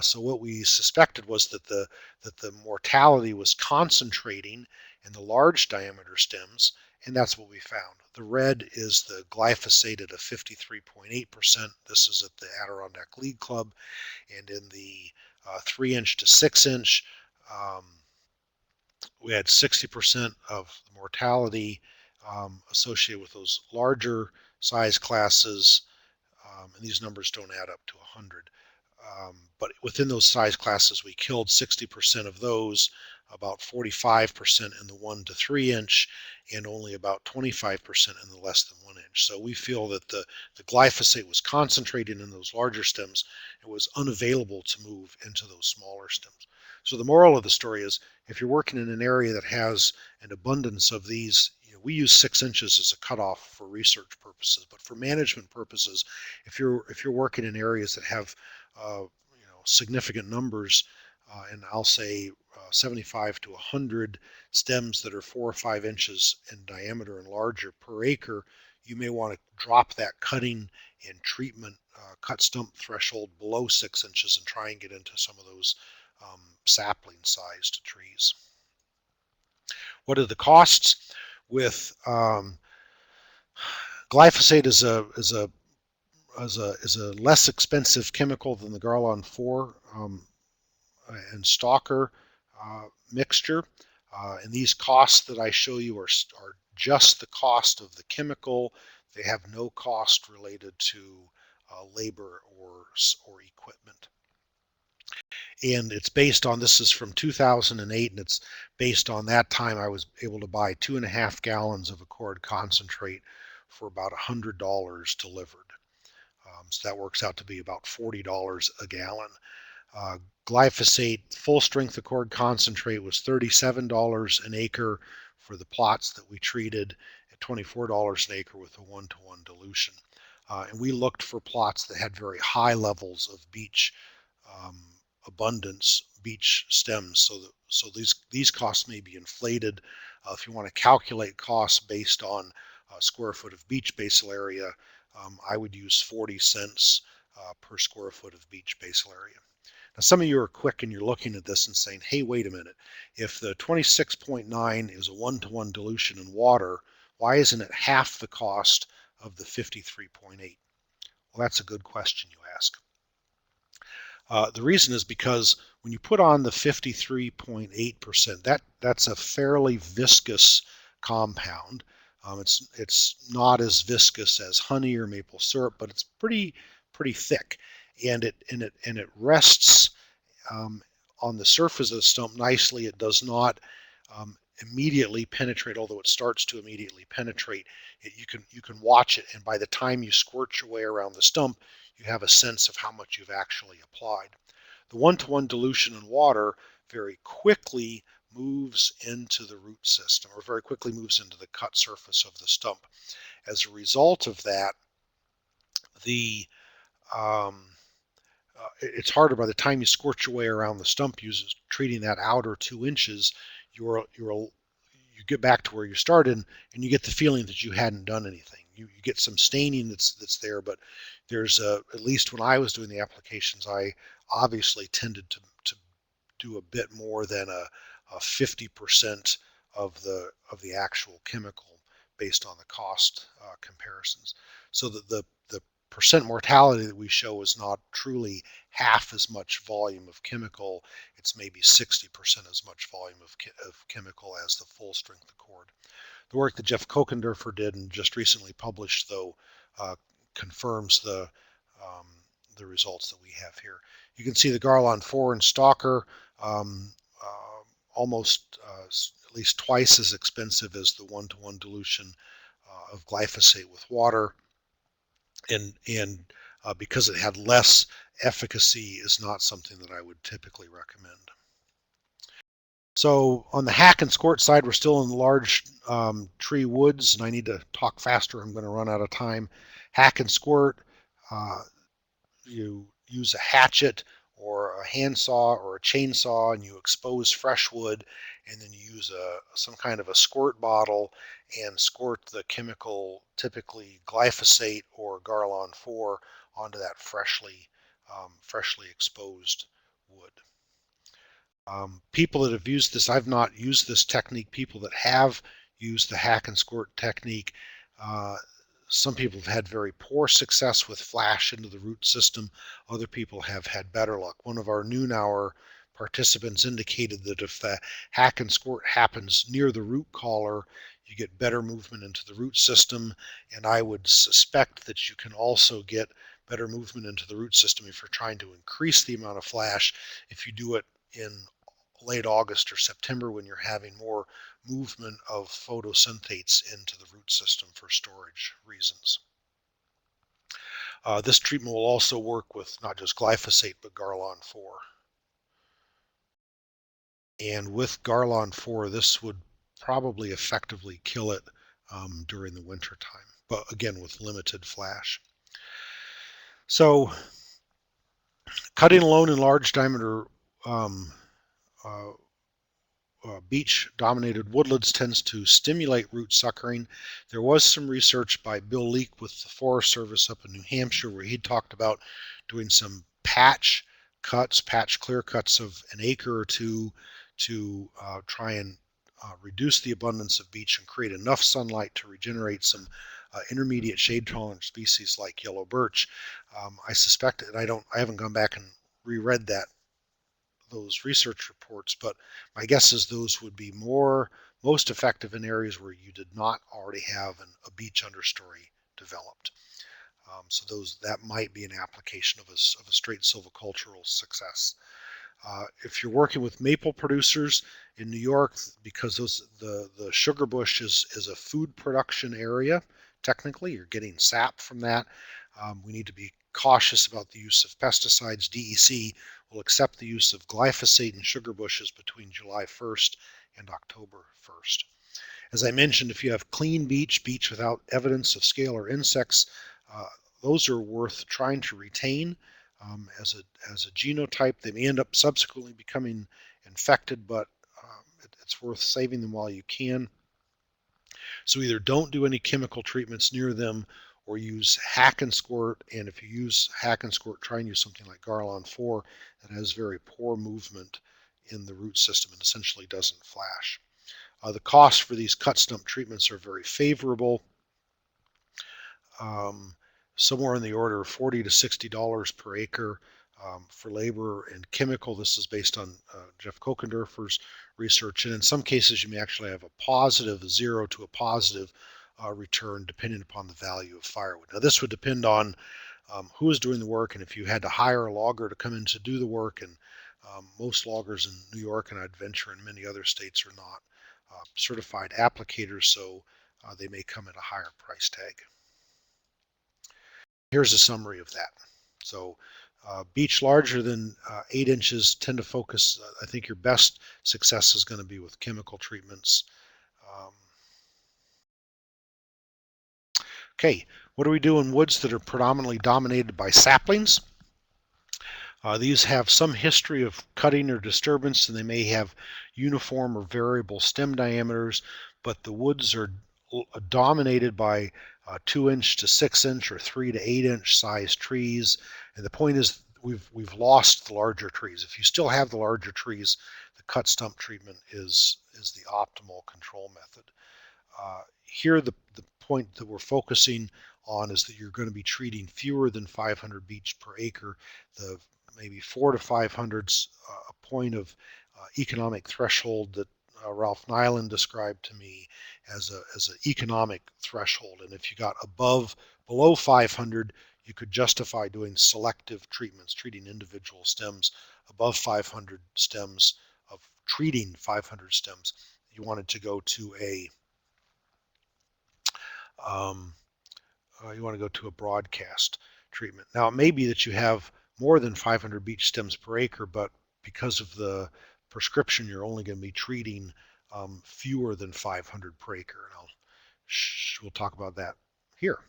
So what we suspected was that the mortality was concentrating in the large diameter stems, and that's what we found. The red is the glyphosate at a 53.8%. This is at the Adirondack League Club, and in the 3 inch to 6 inch, we had 60% of the mortality associated with those larger size classes, and these numbers don't add up to 100. But within those size classes, we killed 60% of those, about 45% in the 1 to 3 inch, and only about 25% in the less than 1 inch. So we feel that the glyphosate was concentrated in those larger stems. It was unavailable to move into those smaller stems. So the moral of the story is, if you're working in an area that has an abundance of these, we use 6 inches as a cutoff for research purposes, but for management purposes, if you're working in areas that have significant numbers, and I'll say 75 to 100 stems that are 4 or 5 inches in diameter and larger per acre, you may want to drop that cutting and treatment cut stump threshold below 6 inches and try and get into some of those sapling sized trees. What are the costs? With glyphosate is a less expensive chemical than the Garlon 4 and Stalker mixture. And these costs that I show you are just the cost of the chemical. They have no cost related to labor or equipment. And it's based on, this is from 2008, and it's based on that time I was able to buy 2.5 gallons of Accord concentrate for about $100 delivered. So that works out to be about $40 a gallon. Glyphosate full strength Accord concentrate was $37 an acre for the plots that we treated, at $24 an acre with a 1-to-1 dilution. And we looked for plots that had very high levels of beech abundance, beech stems, so these costs may be inflated. If you want to calculate costs based on square foot of beech basal area, I would use 40 cents per square foot of beech basal area. Now, some of you are quick and you're looking at this and saying, hey, wait a minute. If the 26.9 is a 1-to-1 dilution in water, why isn't it half the cost of the 53.8? Well, that's a good question you ask. The reason is because when you put on the 53.8%, that's a fairly viscous compound. It's not as viscous as honey or maple syrup, but it's pretty thick, and it rests on the surface of the stump nicely. It does not immediately penetrate, although it starts to immediately penetrate. You can watch it, and by the time you squirt your way around the stump, you have a sense of how much you've actually applied. The 1-to-1 dilution in water very quickly moves into the root system, or very quickly moves into the cut surface of the stump. As a result of that, it's harder by the time you squirt your way around the stump, treating that outer 2 inches. You get back to where you started, and you get the feeling that you hadn't done anything. You get some staining that's there, but there's at least when I was doing the applications, I obviously tended to do a bit more than a 50% of the actual chemical based on the cost comparisons. So that the percent mortality that we show is not truly half as much volume of chemical. It's maybe 60% as much volume of chemical as the full strength Accord. The work that Jeff Kokendorfer did and just recently published, though, confirms the results that we have here. You can see the Garlon 4 and Stalker almost at least twice as expensive as the 1-to-1 dilution of glyphosate with water, and because it had less efficacy, is not something that I would typically recommend. So on the hack and squirt side, we're still in large tree woods, and I need to talk faster. I'm going to run out of time. Hack and squirt, you use a hatchet or a handsaw or a chainsaw, and you expose fresh wood, and then you use some kind of a squirt bottle and squirt the chemical, typically glyphosate or Garlon 4, onto that freshly exposed wood. People that have used this, I've not used this technique. People that have used the hack and squirt technique, some people have had very poor success with flash into the root system. Other people have had better luck. One of our noon hour participants indicated that if the hack and squirt happens near the root collar, you get better movement into the root system. And I would suspect that you can also get better movement into the root system if you're trying to increase the amount of flash. If you do it in late August or September when you're having more movement of photosynthates into the root system for storage reasons. This treatment will also work with not just glyphosate, but Garlon 4. And with Garlon 4, this would probably effectively kill it during the winter time, but again with limited flash. So cutting alone in large diameter uh, beech-dominated woodlands tends to stimulate root suckering. There was some research by Bill Leake with the Forest Service up in New Hampshire where he talked about doing some patch clear cuts of an acre or two to try and reduce the abundance of beech and create enough sunlight to regenerate some intermediate shade tolerant species like yellow birch. I suspect, and I haven't gone back and reread those research reports, but my guess is those would be most effective in areas where you did not already have a beech understory developed. So that might be an application of a straight silvicultural success. If you're working with maple producers in New York, because the sugar bush is a food production area, technically you're getting sap from that. We need to be cautious about the use of pesticides. DEC will accept the use of glyphosate in sugar bushes between July 1st and October 1st. As I mentioned, if you have clean beech without evidence of scale or insects, those are worth trying to retain as a genotype. They may end up subsequently becoming infected, but it's worth saving them while you can. So either don't do any chemical treatments near them or use hack and squirt. And if you use hack and squirt, try and use something like Garlon 4 that has very poor movement in the root system and essentially doesn't flash. The costs for these cut stump treatments are very favorable. Somewhere in the order of $40 to $60 per acre for labor and chemical. This is based on Jeff Kokendorfer's research. And in some cases, you may actually have a 0 to a positive return depending upon the value of firewood. Now, this would depend on who is doing the work and if you had to hire a logger to come in to do the work. And most loggers in New York, and I'd venture in many other states, are not certified applicators, so they may come at a higher price tag. Here's a summary of that. So beech larger than 8 inches tend to focus, I think your best success is going to be with chemical treatments. Okay, what do we do in woods that are predominantly dominated by saplings? These have some history of cutting or disturbance, and they may have uniform or variable stem diameters, but the woods are dominated by 2-inch to 6-inch or 3 to 8-inch size trees. And the point is we've lost the larger trees. If you still have the larger trees, the cut stump treatment is the optimal control method. Here the point that we're focusing on is that you're going to be treating fewer than 500 beech per acre. The maybe 400 to 500's a point of economic threshold that Ralph Nyland described to me as an economic threshold. And if you got below 500, you could justify doing selective treatments, treating individual stems. Above 500 stems, of treating 500 stems, you wanted to go to a broadcast treatment. Now it may be that you have more than 500 beech stems per acre, but because of the prescription, you're only going to be treating fewer than 500 per acre, and we'll talk about that here.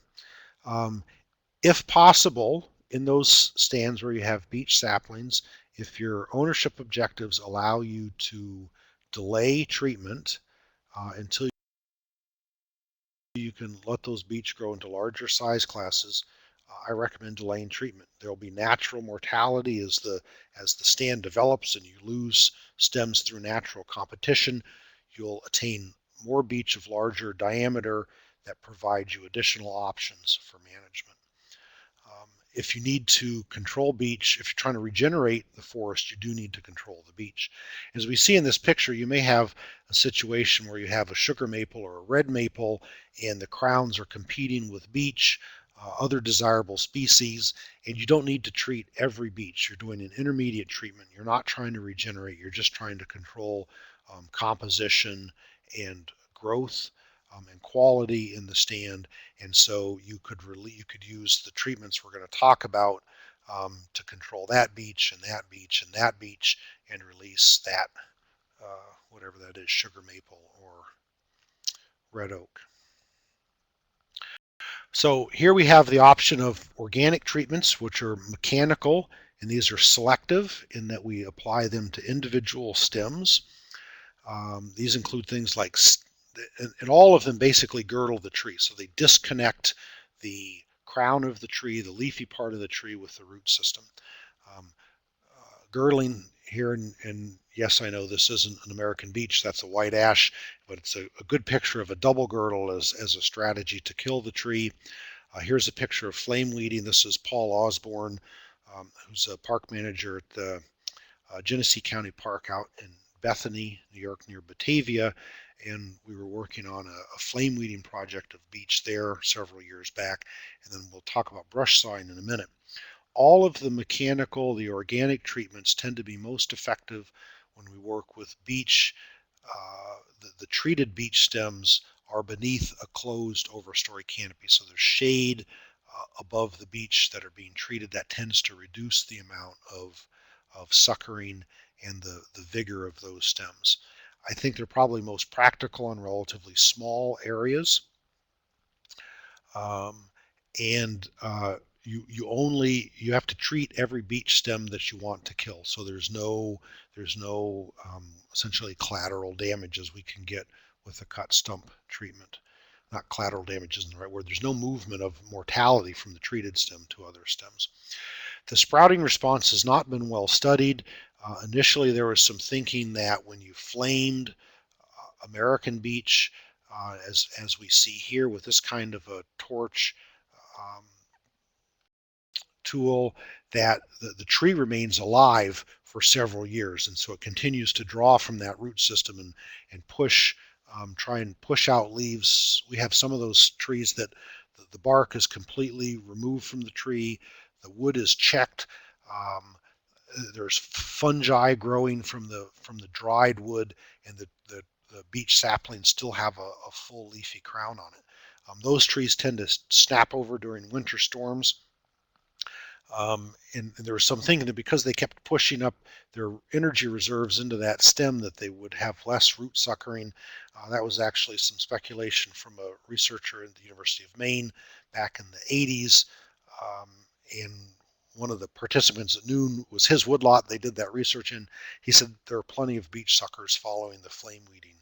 If possible, in those stands where you have beech saplings, if your ownership objectives allow you to delay treatment until you can let those beech grow into larger size classes, I recommend delaying treatment. There will be natural mortality as the stand develops and you lose stems through natural competition. You'll attain more beech of larger diameter that provides you additional options for management. If you need to control beech, if you're trying to regenerate the forest, you do need to control the beech. As we see in this picture, you may have a situation where you have a sugar maple or a red maple and the crowns are competing with beech. other desirable species, and you don't need to treat every beech. You're doing an intermediate treatment. You're not trying to regenerate. You're just trying to control composition and growth and quality in the stand. And so you could use the treatments we're going to talk about to control that beech and that beech and that beech and release that whatever that is, sugar maple or red oak. So here we have the option of organic treatments, which are mechanical, and these are selective in that we apply them to individual stems. These include things like, and all of them basically girdle the tree. So they disconnect the crown of the tree, the leafy part of the tree, with the root system. Um, Girdling here, and yes, I know this isn't an American beech, that's a white ash, but it's a good picture of a double girdle as a strategy to kill the tree. Here's a picture of flame weeding. This is Paul Osborne, who's a park manager at the Genesee County Park out in Bethany, New York, near Batavia, and we were working on a flame weeding project of beech there several years back, and then we'll talk about brush sawing in a minute. All of the mechanical, the organic treatments tend to be most effective when we work with beech. The treated beech stems are beneath a closed overstory canopy, so there's shade above the beech that are being treated. That tends to reduce the amount of suckering and the vigor of those stems. I think they're probably most practical in relatively small areas. Um, and you have to treat every beech stem that you want to kill. So there's no essentially collateral damages we can get with a cut stump treatment. Not collateral damage isn't the right word. There's no movement of mortality from the treated stem to other stems. The sprouting response has not been well studied. Initially, there was some thinking that when you flamed American beech, as we see here with this kind of a torch um, tool, that the tree remains alive for several years, and so it continues to draw from that root system and try and push out leaves. We have some of those trees that the bark is completely removed from the tree, the wood is checked. Um, there's fungi growing from the dried wood, and the beech saplings still have a full leafy crown on it. Those trees tend to snap over during winter storms. And there was some thinking that because they kept pushing up their energy reserves into that stem that they would have less root suckering. That was actually some speculation from a researcher at the University of Maine back in the 80s. Um, and one of the participants at noon was his woodlot they did that research in. He said there are plenty of beech suckers following the flame weeding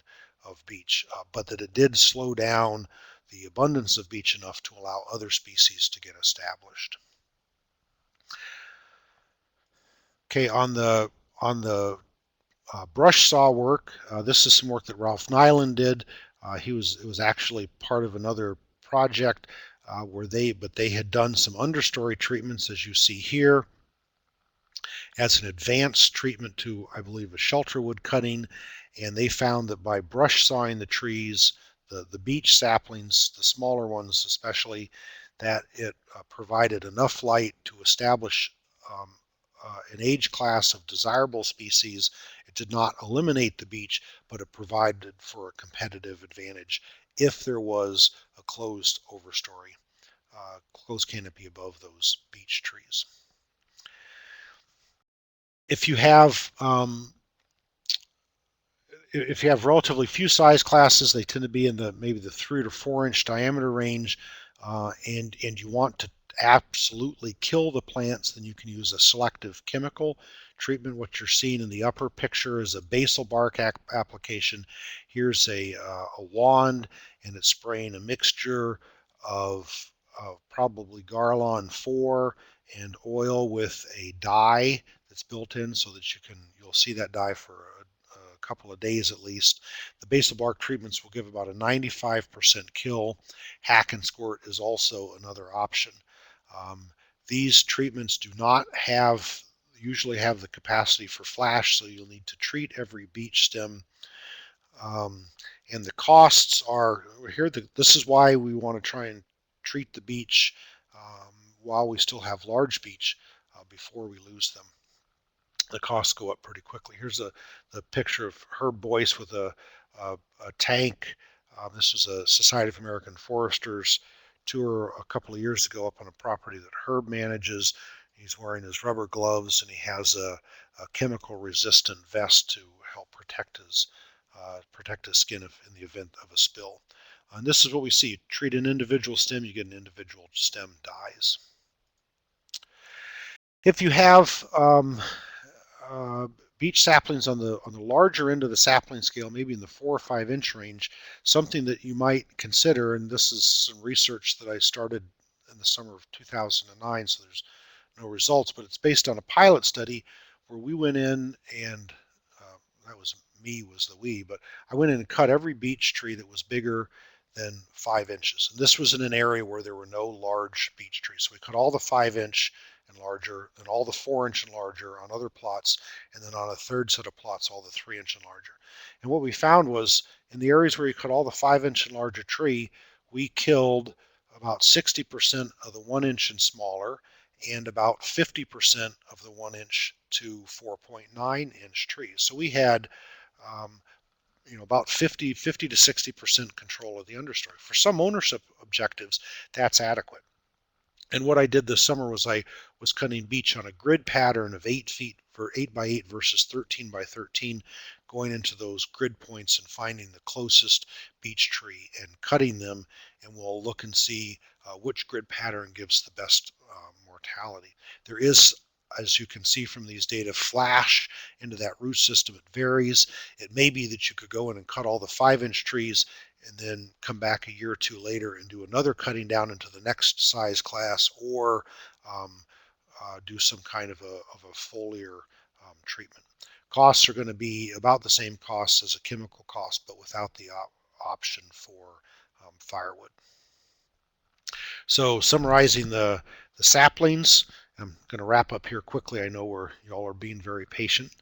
of beech, but that it did slow down the abundance of beech enough to allow other species to get established. Okay, on the brush saw work, this is some work that Ralph Nyland did. It was actually part of another project where they had done some understory treatments, as you see here, as an advanced treatment to, I believe, a shelter wood cutting, and they found that by brush sawing the trees, the beech saplings, the smaller ones especially, that it provided enough light to establish um, an age class of desirable species. It did not eliminate the beech, but it provided for a competitive advantage if there was a closed overstory, closed canopy above those beech trees. If you have if you have relatively few size classes, they tend to be in maybe the 3 to 4 inch diameter range, and you want to absolutely kill the plants, then you can use a selective chemical treatment. What you're seeing in the upper picture is a basal bark application. Here's a wand, and it's spraying a mixture of probably Garlon 4 and oil with a dye that's built in so that you'll see that dye for a couple of days at least. The basal bark treatments will give about a 95% kill. Hack and squirt is also another option. These treatments do not usually have the capacity for flash, so you'll need to treat every beech stem. And the costs are here. This is why we want to try and treat the beech while we still have large beech before we lose them. The costs go up pretty quickly. Here's the picture of Herb Boyce with a tank. This was a Society of American Foresters tour a couple of years ago up on a property that Herb manages. He's wearing his rubber gloves and he has a chemical resistant vest to help protect his skin in the event of a spill. And this is what we see. Treat an individual stem, you get an individual stem dies. If you have uh, beech saplings on the larger end of the sapling scale, maybe in the 4 or 5 inch range, something that you might consider, and this is some research that I started in the summer of 2009, so there's no results, but it's based on a pilot study where we went in and that was me was the we, but I went in and cut every beech tree that was bigger than 5 inches. And this was in an area where there were no large beech trees. So we cut all the 5 inch and larger, and all the 4 inch and larger on other plots, and then on a third set of plots, all the 3 inch and larger. And what we found was in the areas where you cut all the 5 inch and larger tree, we killed about 60% of the 1 inch and smaller, and about 50% of the 1 inch to 4.9 inch trees. So we had um, about 50 to 60% control of the understory. For some ownership objectives, that's adequate. And what I did this summer was I was cutting beech on a grid pattern of 8 feet for 8 by 8 versus 13 by 13, going into those grid points and finding the closest beech tree and cutting them. And we'll look and see which grid pattern gives the best mortality. There is, as you can see from these data, flash into that root system. It varies. It may be that you could go in and cut all the 5 inch trees and then come back a year or two later and do another cutting down into the next size class, or do some kind of a foliar treatment. Costs are going to be about the same costs as a chemical cost, but without the option for firewood. So summarizing the saplings, I'm going to wrap up here quickly. I know y'all are being very patient.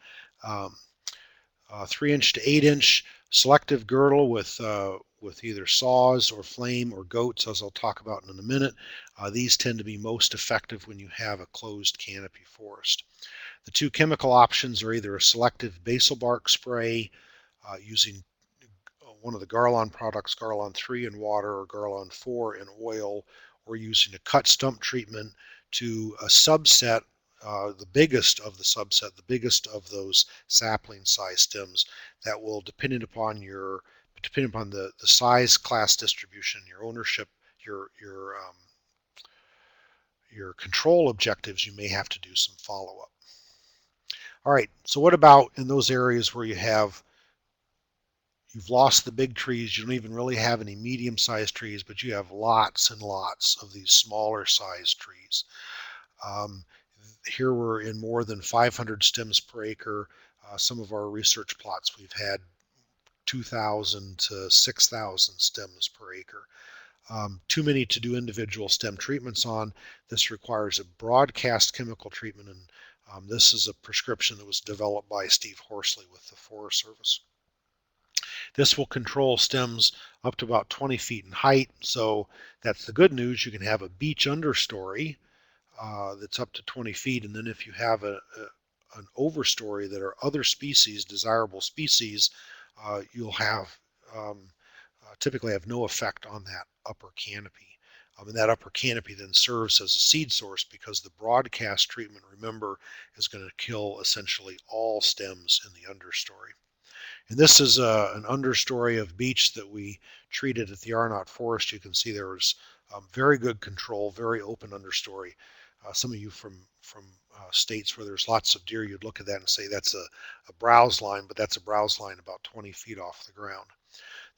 3 inch to 8 inch selective girdle with either saws or flame or goats, as I'll talk about in a minute. These tend to be most effective when you have a closed canopy forest. The two chemical options are either a selective basal bark spray using one of the Garlon products, Garlon 3 in water or Garlon 4 in oil, or using a cut stump treatment to a subset, the biggest of the subset, the biggest of those sapling size stems that will, depending upon the size class distribution, your ownership, your control objectives, you may have to do some follow-up. All right, so what about in those areas where you've lost the big trees, you don't even really have any medium-sized trees, but you have lots and lots of these smaller sized trees. Here we're in more than 500 stems per acre. Some of our research plots, we've had 2,000 to 6,000 stems per acre. Too many to do individual stem treatments on. This requires a broadcast chemical treatment, and this is a prescription that was developed by Steve Horsley with the Forest Service. This will control stems up to about 20 feet in height, so that's the good news. You can have a beech understory that's up to 20 feet, and then if you have an overstory that are other species, desirable species, you'll have typically have no effect on that upper canopy. And that upper canopy then serves as a seed source because the broadcast treatment, remember, is going to kill essentially all stems in the understory. And this is an understory of beech that we treated at the Arnott Forest. You can see there was very good control, very open understory. Some of you from states where there's lots of deer, you'd look at that and say that's a browse line, but that's a browse line about 20 feet off the ground.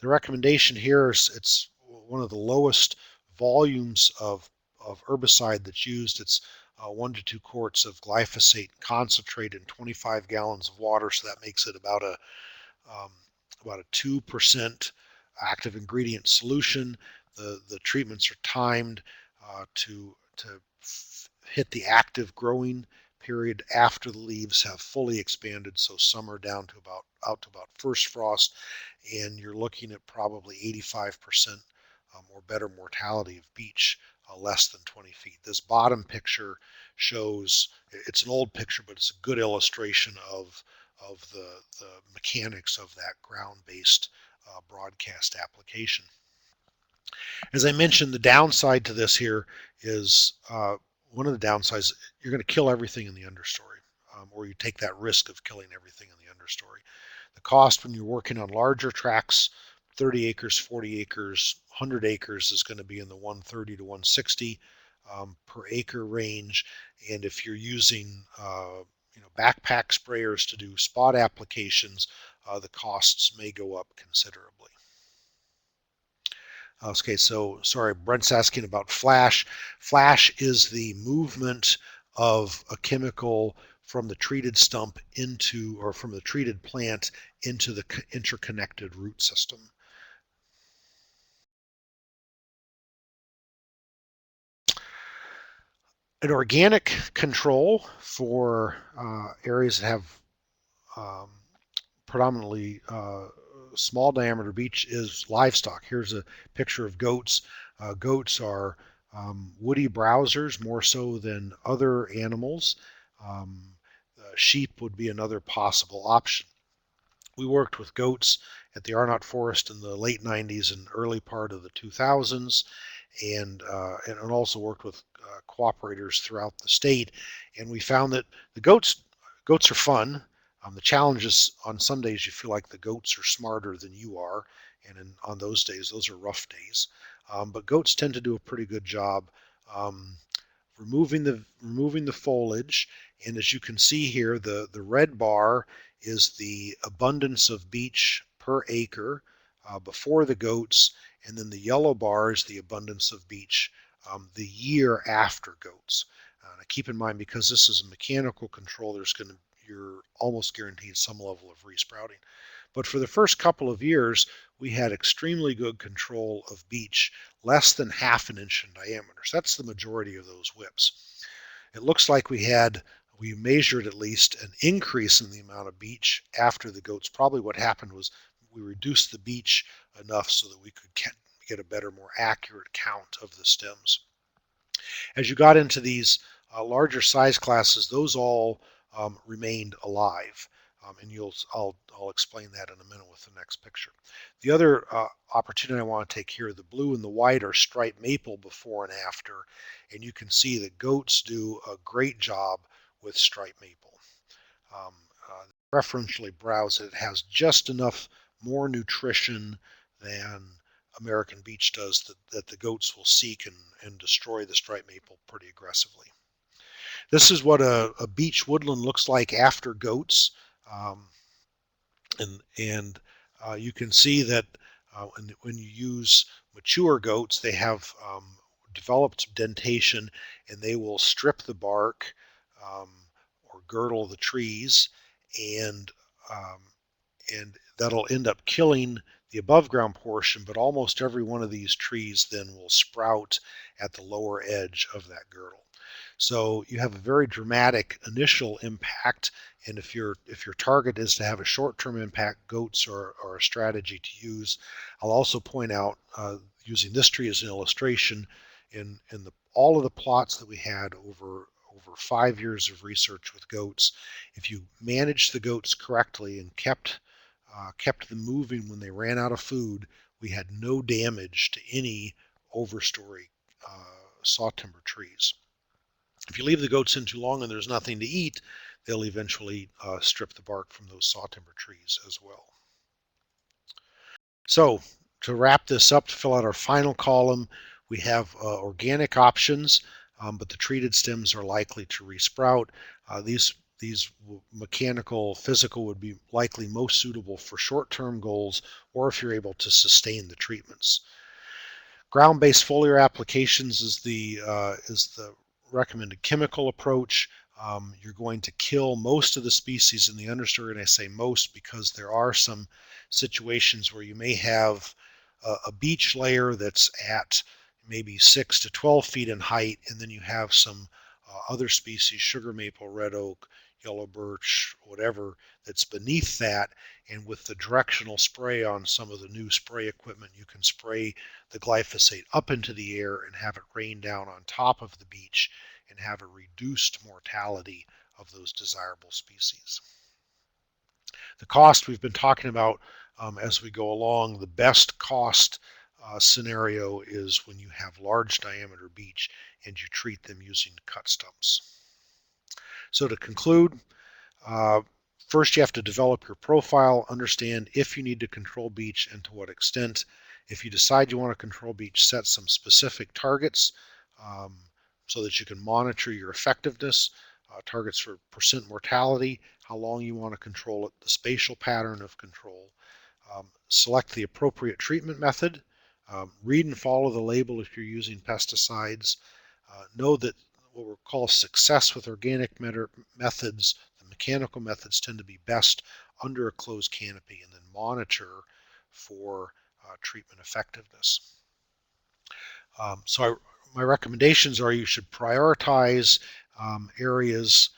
The recommendation here is it's one of the lowest volumes of herbicide that's used. It's 1 to 2 quarts of glyphosate concentrate in 25 gallons of water, so that makes it about a 2% active ingredient solution. The treatments are timed to hit the active growing period after the leaves have fully expanded, so summer down to about first frost, and you're looking at probably 85% or better mortality of beech less than 20 feet. This bottom picture shows, it's an old picture, but it's a good illustration of the mechanics of that ground-based broadcast application. As I mentioned, the downside to this here is one of the downsides, you're going to kill everything in the understory, or you take that risk of killing everything in the understory. The cost when you're working on larger tracts, 30 acres, 40 acres, 100 acres, is going to be in the 130 to 160 per acre range. And if you're using backpack sprayers to do spot applications, the costs may go up considerably. Okay, so sorry, Brent's asking about flash. Flash is the movement of a chemical from the treated stump into, or from the treated plant into the interconnected root system. An organic control for areas that have um, predominantly small diameter beech is livestock. Here's a picture of goats. Goats are woody browsers more so than other animals. Um, Sheep would be another possible option. We worked with goats at the Arnott Forest in the late 90s and early part of the 2000s, and also worked with cooperators throughout the state. And we found that the goats are fun. The challenge is on some days you feel like the goats are smarter than you are, and on those days, those are rough days. But goats tend to do a pretty good job um, removing the foliage. And as you can see here, the red bar is the abundance of beech per acre before the goats, and then the yellow bar is the abundance of beech the year after goats. Now keep in mind, because this is a mechanical control, you're almost guaranteed some level of resprouting. But for the first couple of years, we had extremely good control of beech, less than half an inch in diameter. So that's the majority of those whips. It looks like we measured at least an increase in the amount of beech after the goats. Probably what happened was we reduced the beech enough so that we could get a better, more accurate count of the stems. As you got into these larger size classes, those all remained alive. And I'll explain that in a minute with the next picture. The other opportunity I want to take here, the blue and the white are striped maple before and after, and you can see that goats do a great job with striped maple. Um, Preferentially browse it. It has just enough more nutrition than American beech does that the goats will seek and destroy the striped maple pretty aggressively. This is what a beech woodland looks like after goats. Um, and you can see that when you use mature goats, they have developed dentation, and they will strip the bark um, or girdle the trees, and um, and that'll end up killing the above ground portion, but almost every one of these trees then will sprout at the lower edge of that girdle. So you have a very dramatic initial impact, and if your target is to have a short-term impact, goats are a strategy to use. I'll also point out, using this tree as an illustration, in all of the plots that we had over 5 years of research with goats, if you managed the goats correctly and kept them moving when they ran out of food, we had no damage to any overstory sawtimber trees. If you leave the goats in too long and there's nothing to eat, they'll eventually strip the bark from those sawtimber trees as well. So to wrap this up, to fill out our final column, we have organic options, but the treated stems are likely to resprout. These mechanical, physical would be likely most suitable for short-term goals, or if you're able to sustain the treatments. Ground-based foliar applications is the recommended chemical approach. You're going to kill most of the species in the understory, and I say most because there are some situations where you may have a beech layer that's at maybe 6 to 12 feet in height, and then you have some other species, sugar maple, red oak, yellow birch, whatever that's beneath that. And with the directional spray on some of the new spray equipment, you can spray the glyphosate up into the air and have it rain down on top of the beech and have a reduced mortality of those desirable species. The cost we've been talking about as we go along, the best cost scenario is when you have large diameter beech and you treat them using cut stumps. So to conclude, uh, first you have to develop your profile, understand if you need to control beech and to what extent. If you decide you want to control beech, set some specific targets um, so that you can monitor your effectiveness, targets for percent mortality, how long you want to control it, the spatial pattern of control. Select the appropriate treatment method. Read and follow the label if you're using pesticides. Know that what we call success with organic methods, the mechanical methods tend to be best under a closed canopy, and then monitor for treatment effectiveness. My recommendations are you should prioritize areas,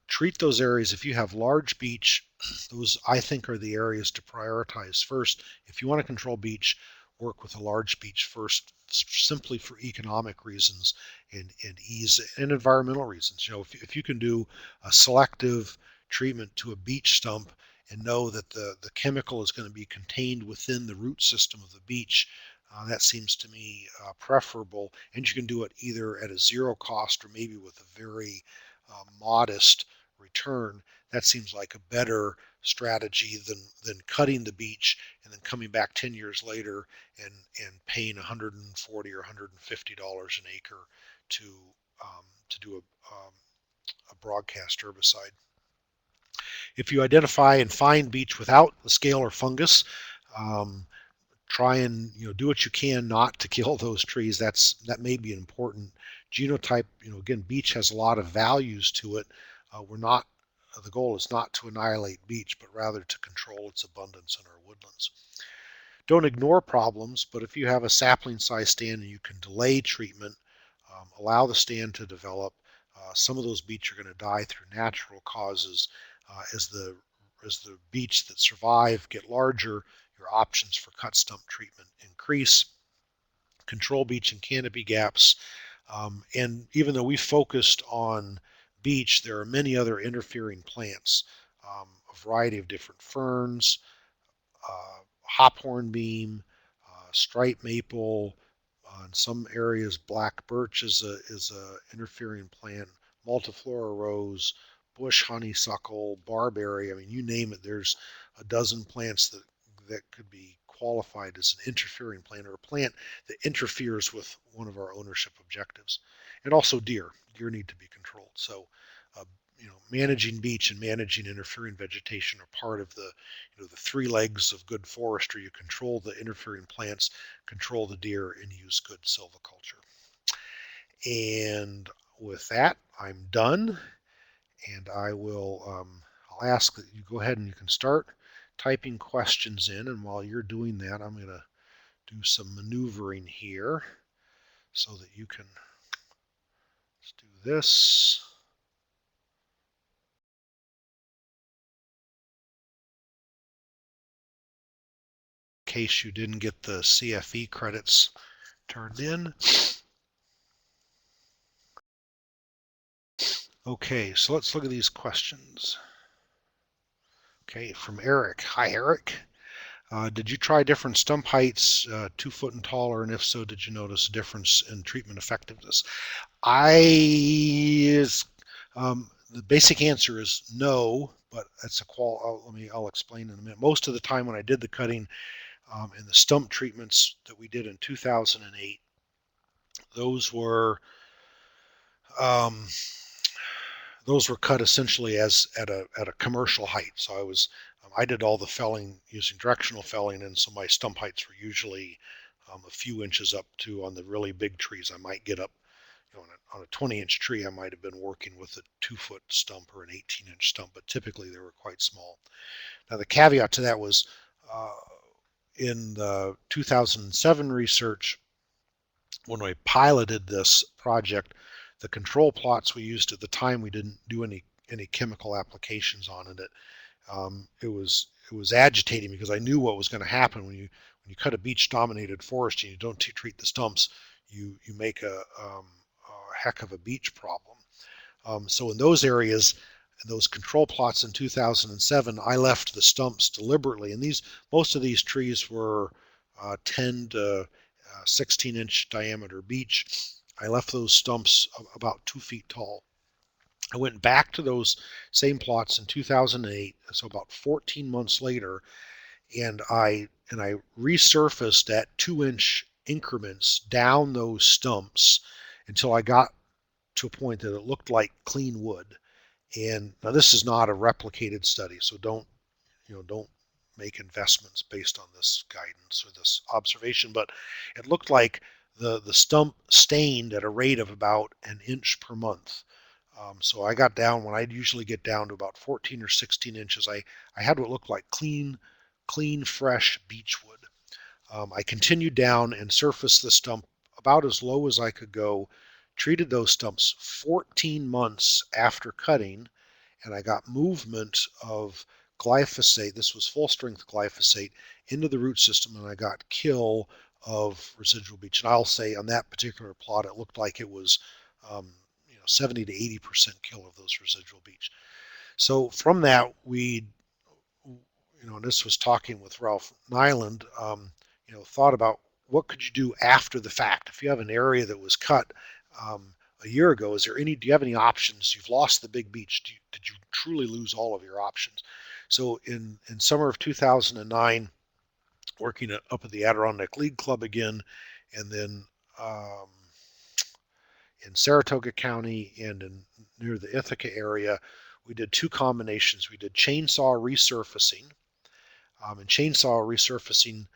treat those areas. If you have large beech, those I think are the areas to prioritize first. If you want to control beech, work with a large beech first, simply for economic reasons and ease and environmental reasons. You know, if you can do a selective treatment to a beech stump and know that the chemical is going to be contained within the root system of the beech, that seems to me preferable, and you can do it either at a zero cost or maybe with a very modest return. That seems like a better strategy than cutting the beech and then coming back 10 years later and paying $140 or $150 an acre to do a broadcast herbicide. If you identify and find beech without the scale or fungus, um, try and do what you can not to kill those trees. That may be an important genotype. Again, beech has a lot of values to it. We're not The goal is not to annihilate beech, but rather to control its abundance in our woodlands. Don't ignore problems, but if you have a sapling size stand and you can delay treatment, allow the stand to develop. Some of those beech are going to die through natural causes. As the beech that survive get larger, your options for cut stump treatment increase. Control beech and canopy gaps. And even though we focused on beech, there are many other interfering plants, a variety of different ferns, hop hornbeam, striped maple. In some areas, black birch is a interfering plant. Multiflora rose, bush honeysuckle, barberry. I mean, you name it. There's a dozen plants that could be qualified as an interfering plant or a plant that interferes with one of our ownership objectives. And also deer. Deer need to be controlled. So uh, managing beech and managing interfering vegetation are part of the three legs of good forestry. You control the interfering plants, control the deer, and use good silviculture. And with that, I'm done, and I'll ask that you go ahead and you can start typing questions in. And while you're doing that, I'm going to do some maneuvering here so that you can do this. In case you didn't get the CFE credits turned in. Okay, so let's look at these questions. Okay, from Eric. Hi, Eric. Did you try different stump heights, 2 foot and taller, and if so, did you notice a difference in treatment effectiveness? The basic answer is no, but that's I'll explain in a minute. Most of the time when I did the cutting in the stump treatments that we did in 2008, those were um, those were cut essentially as at a commercial height. So I did all the felling using directional felling, and so my stump heights were usually a few inches up to, on the really big trees, I might get up, on a 20-inch tree, I might have been working with a 2-foot stump or an 18-inch stump, but typically they were quite small. Now the caveat to that was in the 2007 research, when I piloted this project, the control plots we used at the time, we didn't do any any chemical applications on it. It was agitating because I knew what was going to happen when you cut a beech dominated forest and you don't treat the stumps. You make a heck of a beech problem. So in those areas, those control plots in 2007, I left the stumps deliberately, and most of these trees were 10 to 16-inch diameter beech. I left those stumps about 2 feet tall. I went back to those same plots in 2008, so about 14 months later, and I resurfaced at 2-inch increments down those stumps until I got to a point that it looked like clean wood. And now this is not a replicated study, so don't make investments based on this guidance or this observation, but it looked like the stump stained at a rate of about an inch per month. So I got down, when I'd usually get down to about 14 or 16 inches, I had what looked like clean, fresh beech wood. I continued down and surfaced the stump about as low as I could go, treated those stumps 14 months after cutting, and I got movement of glyphosate. This was full strength glyphosate into the root system, and I got kill of residual beech. And I'll say on that particular plot, it looked like it was 70 to 80% kill of those residual beech. So from that, and this was talking with Ralph Nyland, thought about what could you do after the fact. If you have an area that was cut a year ago, do you have any options? You've lost the big beech. Did you truly lose all of your options? So in summer of 2009, working up at the Adirondack League Club again, and then in Saratoga County and near the Ithaca area, we did two combinations. We did chainsaw resurfacing, and chainsaw resurfacing,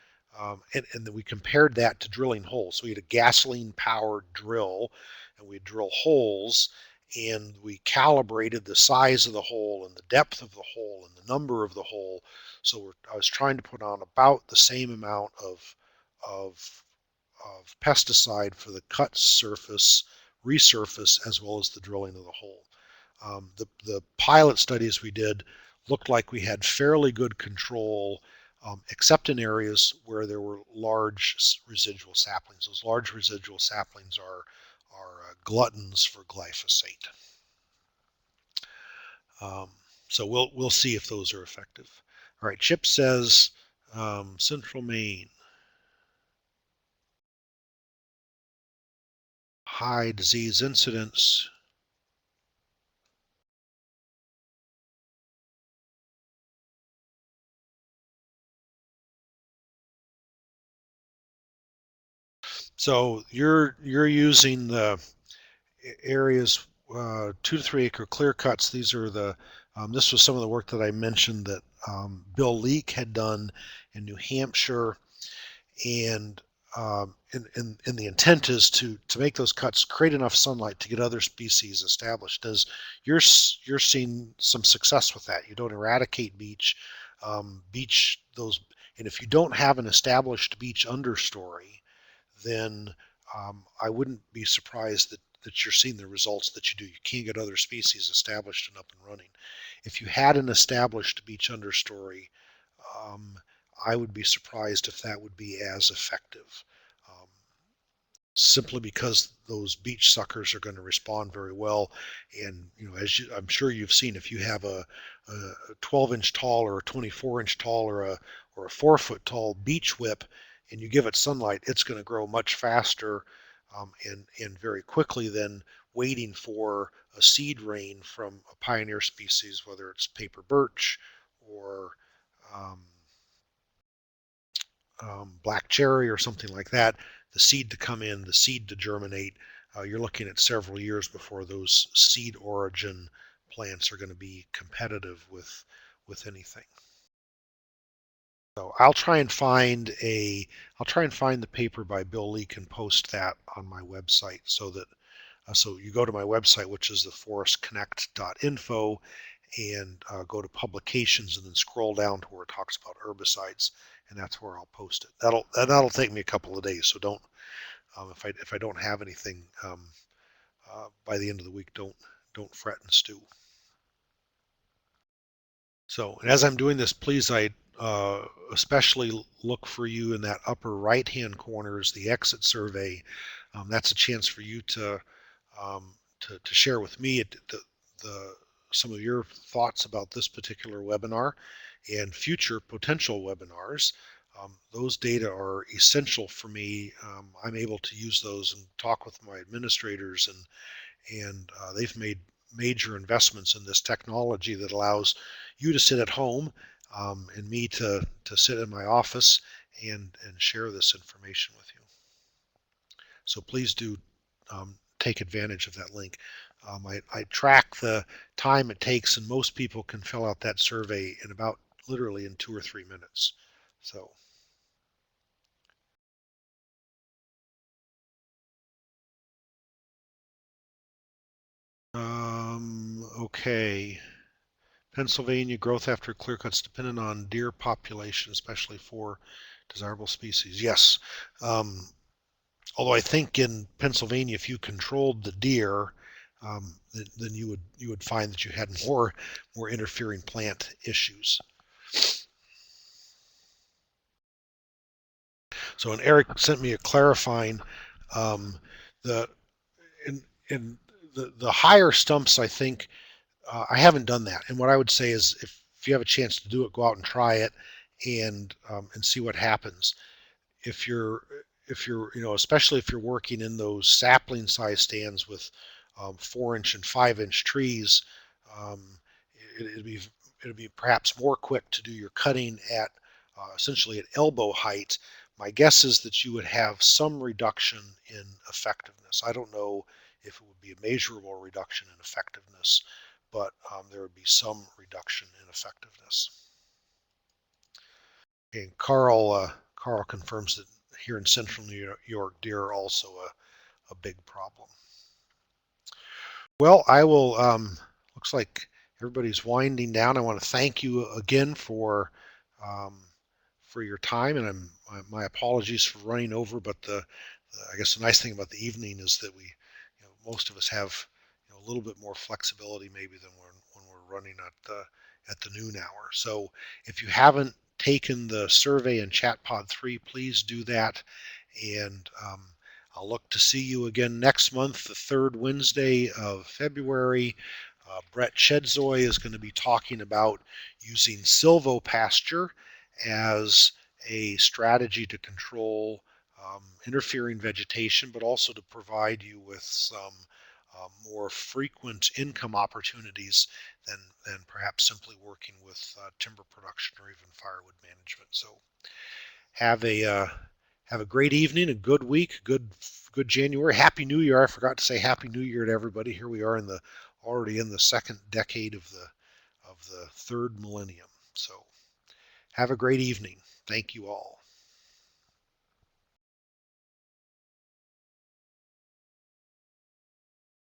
and then we compared that to drilling holes. So we had a gasoline-powered drill, and we drill holes, and we calibrated the size of the hole and the depth of the hole and the number of the hole. So I was trying to put on about the same amount of pesticide for the cut surface resurface as well as the drilling of the hole. The pilot studies we did looked like we had fairly good control, except in areas where there were large residual saplings. Those large residual saplings are gluttons for glyphosate. So we'll see if those are effective. All right, Chip says Central Maine. High disease incidence. So you're using the areas 2 to 3 acre clear cuts. These are this was some of the work that I mentioned that Bill Leake had done in New Hampshire, and the intent is to make those cuts create enough sunlight to get other species established. As you're seeing some success with that. You don't eradicate beech, and if you don't have an established beech understory, then I wouldn't be surprised that you're seeing the results that you do. You can't get other species established and up and running. If you had an established beech understory, um, I would be surprised if that would be as effective. Um, Simply because those beech suckers are going to respond very well. And I'm sure you've seen, if you have a 12-inch tall or a 24-inch tall or a 4-foot tall beech whip, and you give it sunlight, it's going to grow much faster and very quickly than waiting for a seed rain from a pioneer species, whether it's paper birch or um, black cherry or something like that, the seed to come in, the seed to germinate. You're looking at several years before those seed origin plants are going to be competitive with anything. So I'll try and find the paper by Bill Leake and post that on my website so that so you go to my website, which is theforestconnect.info, and go to publications and then scroll down to where it talks about herbicides, and that's where I'll post it. That'll take me a couple of days, so don't if I don't have anything by the end of the week, don't fret and stew. So, and as I'm doing this, please, I especially look for you in that upper right-hand corner is the exit survey. That's a chance for you to share with me the some of your thoughts about this particular webinar and future potential webinars. Those data are essential for me. I'm able to use those and talk with my administrators, and they've made major investments in this technology that allows you to sit at home and me to sit in my office and share this information with you. So please do take advantage of that link. I track the time it takes, and most people can fill out that survey in about literally in 2 or 3 minutes. So, okay. Pennsylvania growth after clear cuts dependent on deer population, especially for desirable species. Yes. Um, Although I think in Pennsylvania, if you controlled the deer, then you would find that you had more interfering plant issues. So, and Eric sent me a clarifying um, the in the higher stumps. I think I haven't done that, and what I would say is if you have a chance to do it, go out and try it, and see what happens. if you're if you're especially if you're working in those sapling size stands with 4-inch and 5-inch trees, um, it'd be perhaps more quick to do your cutting at essentially at elbow height. My guess is that you would have some reduction in effectiveness. I don't know if it would be a measurable reduction in effectiveness, but there would be some reduction in effectiveness. And Carl confirms that here in central New York, deer are also a big problem. Well, I will. Looks like everybody's winding down. I want to thank you again um, for your time, and my apologies for running over. But I guess the nice thing about the evening is that most of us have a little bit more flexibility maybe than when we're running at the noon hour. So if you haven't taken the survey in ChatPod 3, please do that. And I'll look to see you again next month, the third Wednesday of February. Brett Chedzoy is going to be talking about using silvopasture as a strategy to control interfering vegetation, but also to provide you with some more frequent income opportunities than perhaps simply working with timber production or even firewood management. So have a uh, have a great evening, a good week, good January. Happy New Year. I forgot to say Happy New Year to everybody. Here we are already in the second decade of the third millennium. So have a great evening. Thank you all.